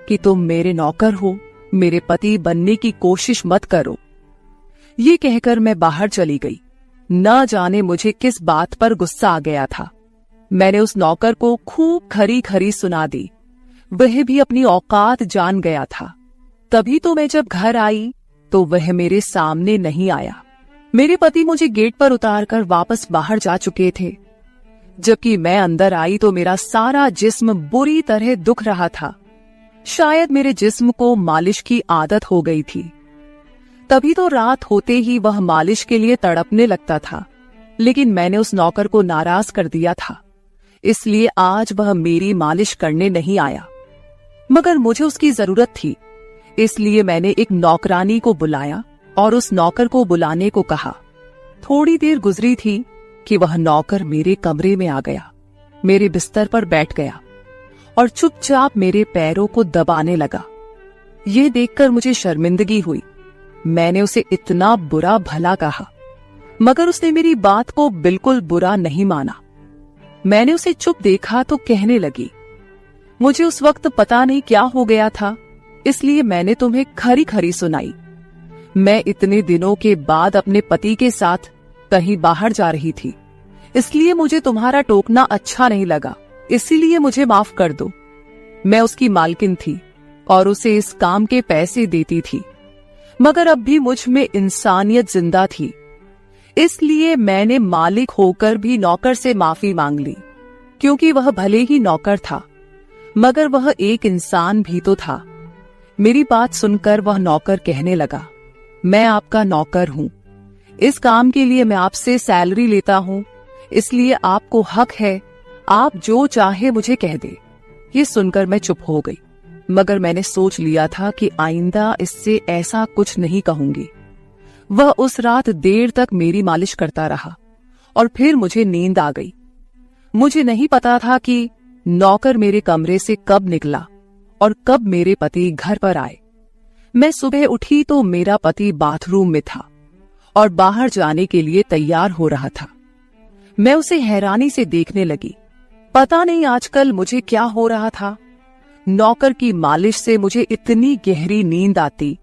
कि तुम मेरे नौकर हो, मेरे पति बनने की कोशिश मत करो। ये कहकर मैं बाहर चली गई। न जाने मुझे किस बात पर गुस्सा आ गया था। मैंने उस नौकर को खूब खरी खरी सुना दी। वह भी अपनी औकात जान गया था। तभी तो मैं जब घर आई तो वह मेरे सामने नहीं आया। मेरे पति मुझे गेट पर उतारकर वापस बाहर जा चुके थे। जबकि मैं अंदर आई तो मेरा सारा जिस्म बुरी तरह दुख रहा था। शायद मेरे जिस्म को मालिश की आदत हो गई थी। तभी तो रात होते ही वह मालिश के लिए तड़पने लगता था, लेकिन मैंने उस नौकर को नाराज कर दिया था, इसलिए आज वह मेरी मालिश करने नहीं आया। मगर मुझे उसकी जरूरत थी, इसलिए मैंने एक नौकरानी को बुलाया और उस नौकर को बुलाने को कहा। थोड़ी देर गुजरी थी कि वह नौकर मेरे कमरे में आ गया, मेरे बिस्तर पर बैठ गया और चुपचाप मेरे पैरों को दबाने लगा। ये देखकर मुझे शर्मिंदगी हुई। मैंने उसे इतना बुरा भला कहा, मगर उसने मेरी बात को बिल्कुल बुरा नहीं माना। मैंने उसे चुप देखा तो कहने लगी, मुझे उस वक्त पता नहीं क्या हो गया था, इसलिए मैंने तुम्हें खरी खरी सुनाई। मैं इतने दिनों के बाद अपने पति के साथ कहीं बाहर जा रही थी, इसलिए मुझे तुम्हारा टोकना अच्छा नहीं लगा, इसीलिए मुझे माफ कर दो। मैं उसकी मालकिन थी और उसे इस काम के पैसे देती थी, मगर अब भी मुझ में इंसानियत जिंदा थी, इसलिए मैंने मालिक होकर भी नौकर से माफी मांग ली, क्योंकि वह भले ही नौकर था, मगर वह एक इंसान भी तो था। मेरी बात सुनकर वह नौकर कहने लगा, मैं आपका नौकर हूं, इस काम के लिए मैं आपसे सैलरी लेता हूं, इसलिए आपको हक है, आप जो चाहे मुझे कह दे। ये सुनकर मैं चुप हो गई, मगर मैंने सोच लिया था कि आइंदा इससे ऐसा कुछ नहीं कहूंगी। वह उस रात देर तक मेरी मालिश करता रहा और फिर मुझे नींद आ गई। मुझे नहीं पता था कि नौकर मेरे कमरे से कब निकला और कब मेरे पति घर पर आए। मैं सुबह उठी तो मेरा पति बाथरूम में था और बाहर जाने के लिए तैयार हो रहा था। मैं उसे हैरानी से देखने लगी। पता नहीं आजकल मुझे क्या हो रहा था। नौकर की मालिश से मुझे इतनी गहरी नींद आती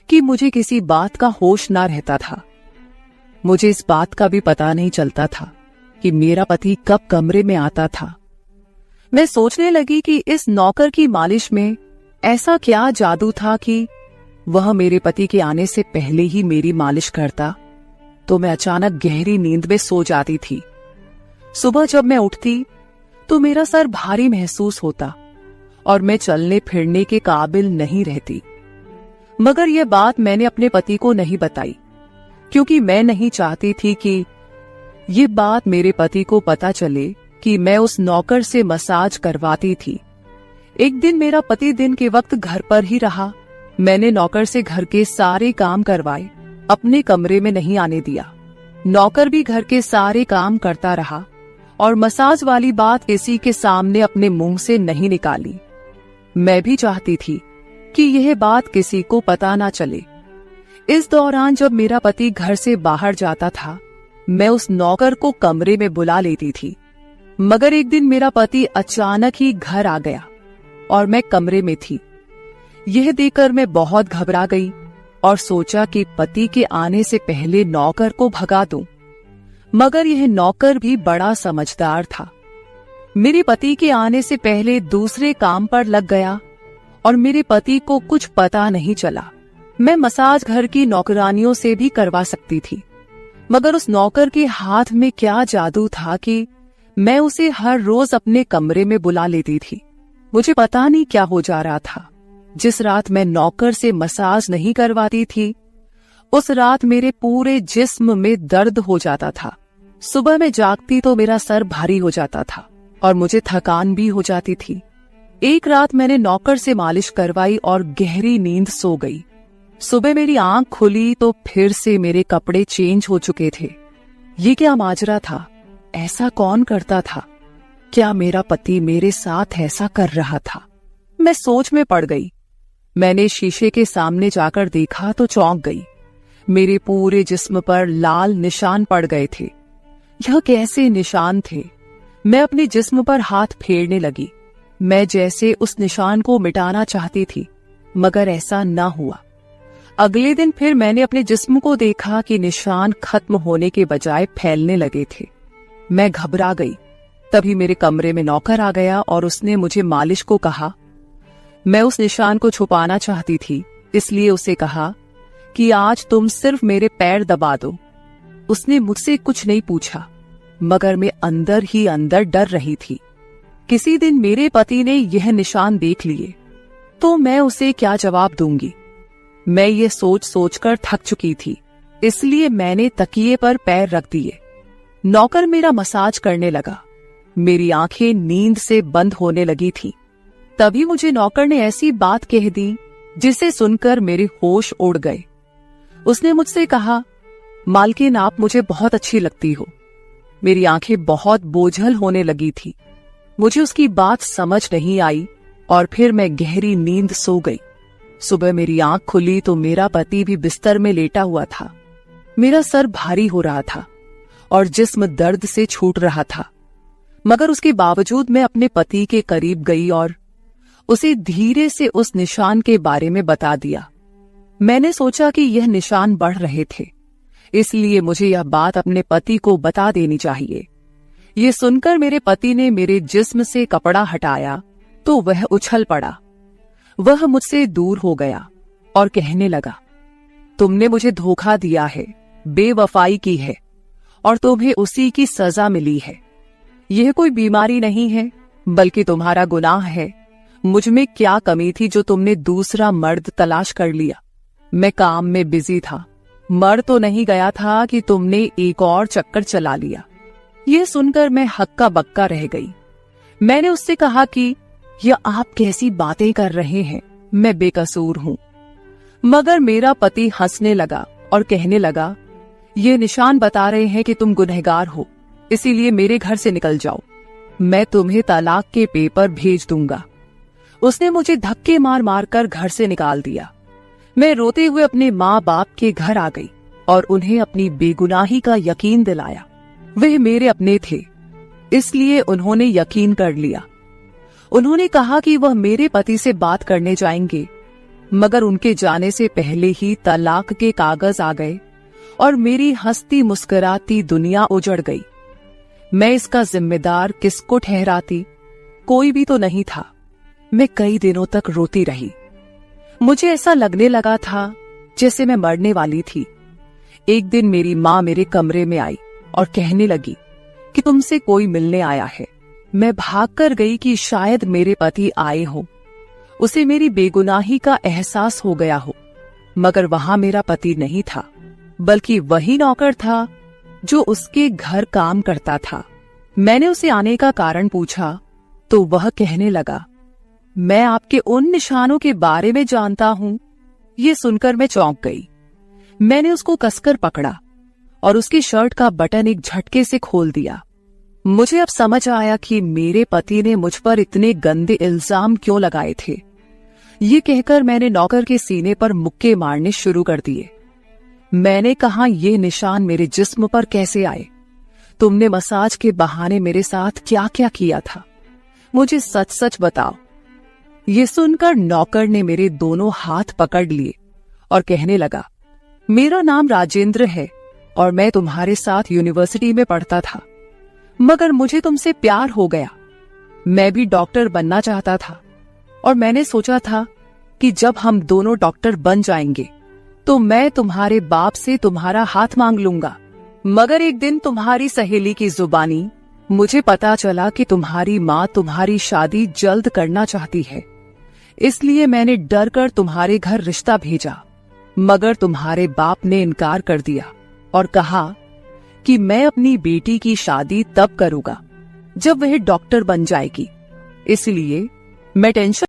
कि मुझे किसी बात का होश ना रहता था। मुझे इस बात का भी पता नहीं चलता था कि मेरा पति कब कमरे में आता था। मैं सोचने लगी कि इस नौकर की मालिश में ऐसा क्या जादू था कि वह मेरे पति के आने से पहले ही मेरी मालिश करता, तो मैं अचानक गहरी नींद में सो जाती थी। सुबह जब मैं उठती तो मेरा सर भारी महसूस होता और मैं चलने फिरने के काबिल नहीं रहती। मगर यह बात मैंने अपने पति को नहीं बताई, क्योंकि मैं नहीं चाहती थी कि ये बात मेरे पति को पता चले कि मैं उस नौकर से मसाज करवाती थी। एक दिन मेरा पति दिन के वक्त घर पर ही रहा। मैंने नौकर से घर के सारे काम करवाए, अपने कमरे में नहीं आने दिया। नौकर भी घर के सारे काम करता रहा और मसाज वाली बात किसी के सामने अपने मुंह से नहीं निकाली। मैं भी चाहती थी कि यह बात किसी को पता ना चले। इस दौरान जब मेरा पति घर से बाहर जाता था, मैं उस नौकर को कमरे में बुला लेती थी। मगर एक दिन मेरा पति अचानक ही घर आ गया और मैं कमरे में थी। यह देखकर मैं बहुत घबरा गई और सोचा कि पति के आने से पहले नौकर को भगा दूं। मगर यह नौकर भी बड़ा समझदार था। मेरे पति के आने से पहले दूसरे काम पर लग गया और मेरे पति को कुछ पता नहीं चला। मैं मसाज घर की नौकरानियों से भी करवा सकती थी, मगर उस नौकर के हाथ में क्या जादू था कि मैं उसे हर रोज अपने कमरे में बुला लेती थी। मुझे पता नहीं क्या हो जा रहा था। जिस रात मैं नौकर से मसाज नहीं करवाती थी, उस रात मेरे पूरे जिस्म में दर्द हो जाता था। सुबह में जागती तो मेरा सर भारी हो जाता था और मुझे थकान भी हो जाती थी। एक रात मैंने नौकर से मालिश करवाई और गहरी नींद सो गई। सुबह मेरी आंख खुली तो फिर से मेरे कपड़े चेंज हो चुके थे। ये क्या माजरा था? ऐसा कौन करता था? क्या मेरा पति मेरे साथ ऐसा कर रहा था? मैं सोच में पड़ गई। मैंने शीशे के सामने जाकर देखा तो चौंक गई। मेरे पूरे जिस्म पर लाल निशान पड़ गए थे। यह कैसे निशान थे? मैं अपने जिस्म पर हाथ फेरने लगी। मैं जैसे उस निशान को मिटाना चाहती थी, मगर ऐसा न हुआ। अगले दिन फिर मैंने अपने जिस्म को देखा कि निशान खत्म होने के बजाय फैलने लगे थे। मैं घबरा गई। तभी मेरे कमरे में नौकर आ गया और उसने मुझे मालिश को कहा। मैं उस निशान को छुपाना चाहती थी, इसलिए उसे कहा कि आज तुम सिर्फ मेरे पैर दबा दो। उसने मुझसे कुछ नहीं पूछा, मगर मैं अंदर ही अंदर डर रही थी। किसी दिन मेरे पति ने यह निशान देख लिए तो मैं उसे क्या जवाब दूंगी। मैं ये सोच सोचकर थक चुकी थी, इसलिए मैंने तकिए पर पैर रख दिए। नौकर मेरा मसाज करने लगा। मेरी आंखें नींद से बंद होने लगी थी। तभी मुझे नौकर ने ऐसी बात कह दी जिसे सुनकर मेरे होश उड़ गए। उसने मुझसे कहा, मालकिन आप मुझे बहुत अच्छी लगती हो। मेरी आंखें बहुत बोझल होने लगी थी। मुझे उसकी बात समझ नहीं आई और फिर मैं गहरी नींद सो गई। सुबह मेरी आंख खुली तो मेरा पति भी बिस्तर में लेटा हुआ था। मेरा सर भारी हो रहा था और जिस्म दर्द से छूट रहा था, मगर उसके बावजूद मैं अपने पति के करीब गई और उसे धीरे से उस निशान के बारे में बता दिया। मैंने सोचा कि यह निशान बढ़ रहे थे, इसलिए मुझे यह बात अपने पति को बता देनी चाहिए। ये सुनकर मेरे पति ने मेरे जिस्म से कपड़ा हटाया तो वह उछल पड़ा। वह मुझसे दूर हो गया और कहने लगा, तुमने मुझे धोखा दिया है, बेवफाई की है और तुम्हें उसी की सजा मिली है। यह कोई बीमारी नहीं है, बल्कि तुम्हारा गुनाह है। मुझ में क्या कमी थी जो तुमने दूसरा मर्द तलाश कर लिया? मैं काम में बिजी था, मर तो नहीं गया था कि तुमने एक और चक्कर चला लिया। यह सुनकर मैं हक्का बक्का रह गई। मैंने उससे कहा कि यह आप कैसी बातें कर रहे हैं, मैं बेकसूर हूं। मगर मेरा पति हंसने लगा और कहने लगा, ये निशान बता रहे हैं कि तुम गुनहगार हो, इसीलिए मेरे घर से निकल जाओ। मैं तुम्हें तलाक के पेपर भेज दूंगा। उसने मुझे धक्के मार मार कर घर से निकाल दिया। मैं रोते हुए अपने माँ बाप के घर आ गई और उन्हें अपनी बेगुनाही का यकीन दिलाया। वे मेरे अपने थे, इसलिए उन्होंने यकीन कर लिया। उन्होंने कहा कि वह मेरे पति से बात करने जाएंगे, मगर उनके जाने से पहले ही तलाक के कागज आ गए और मेरी हंसती मुस्कुराती दुनिया उजड़ गई। मैं इसका जिम्मेदार किसको ठहराती? कोई भी तो नहीं था। मैं कई दिनों तक रोती रही। मुझे ऐसा लगने लगा था जैसे मैं मरने वाली थी। एक दिन मेरी माँ मेरे कमरे में आई और कहने लगी कि तुमसे कोई मिलने आया है। मैं भागकर गई कि शायद मेरे पति आए हों, उसे मेरी बेगुनाही का एहसास हो गया हो। मगर वहां मेरा पति नहीं था, बल्कि वही नौकर था जो उसके घर काम करता था। मैंने उसे आने का कारण पूछा तो वह कहने लगा, मैं आपके उन निशानों के बारे में जानता हूं। ये सुनकर मैं चौंक गई। मैंने उसको कसकर पकड़ा और उसकी शर्ट का बटन एक झटके से खोल दिया। मुझे अब समझ आया कि मेरे पति ने मुझ पर इतने गंदे इल्जाम क्यों लगाए थे। ये कहकर मैंने नौकर के सीने पर मुक्के मारने शुरू कर दिए। मैंने कहा, ये निशान मेरे जिस्म पर कैसे आए? तुमने मसाज के बहाने मेरे साथ क्या क्या किया था? मुझे सच सच बताओ। ये सुनकर नौकर ने मेरे दोनों हाथ पकड़ लिए और कहने लगा, मेरा नाम राजेंद्र है और मैं तुम्हारे साथ यूनिवर्सिटी में पढ़ता था, मगर मुझे तुमसे प्यार हो गया। मैं भी डॉक्टर बनना चाहता था और मैंने सोचा था कि जब हम दोनों डॉक्टर बन जाएंगे तो मैं तुम्हारे बाप से तुम्हारा हाथ मांग लूंगा। मगर एक दिन तुम्हारी सहेली की जुबानी मुझे पता चला कि तुम्हारी माँ तुम्हारी शादी जल्द करना चाहती है, इसलिए मैंने डर कर तुम्हारे घर रिश्ता भेजा। मगर तुम्हारे बाप ने इनकार कर दिया और कहा कि मैं अपनी बेटी की शादी तब करूंगा जब वह डॉक्टर बन जाएगी। इसलिए मैं टेंशन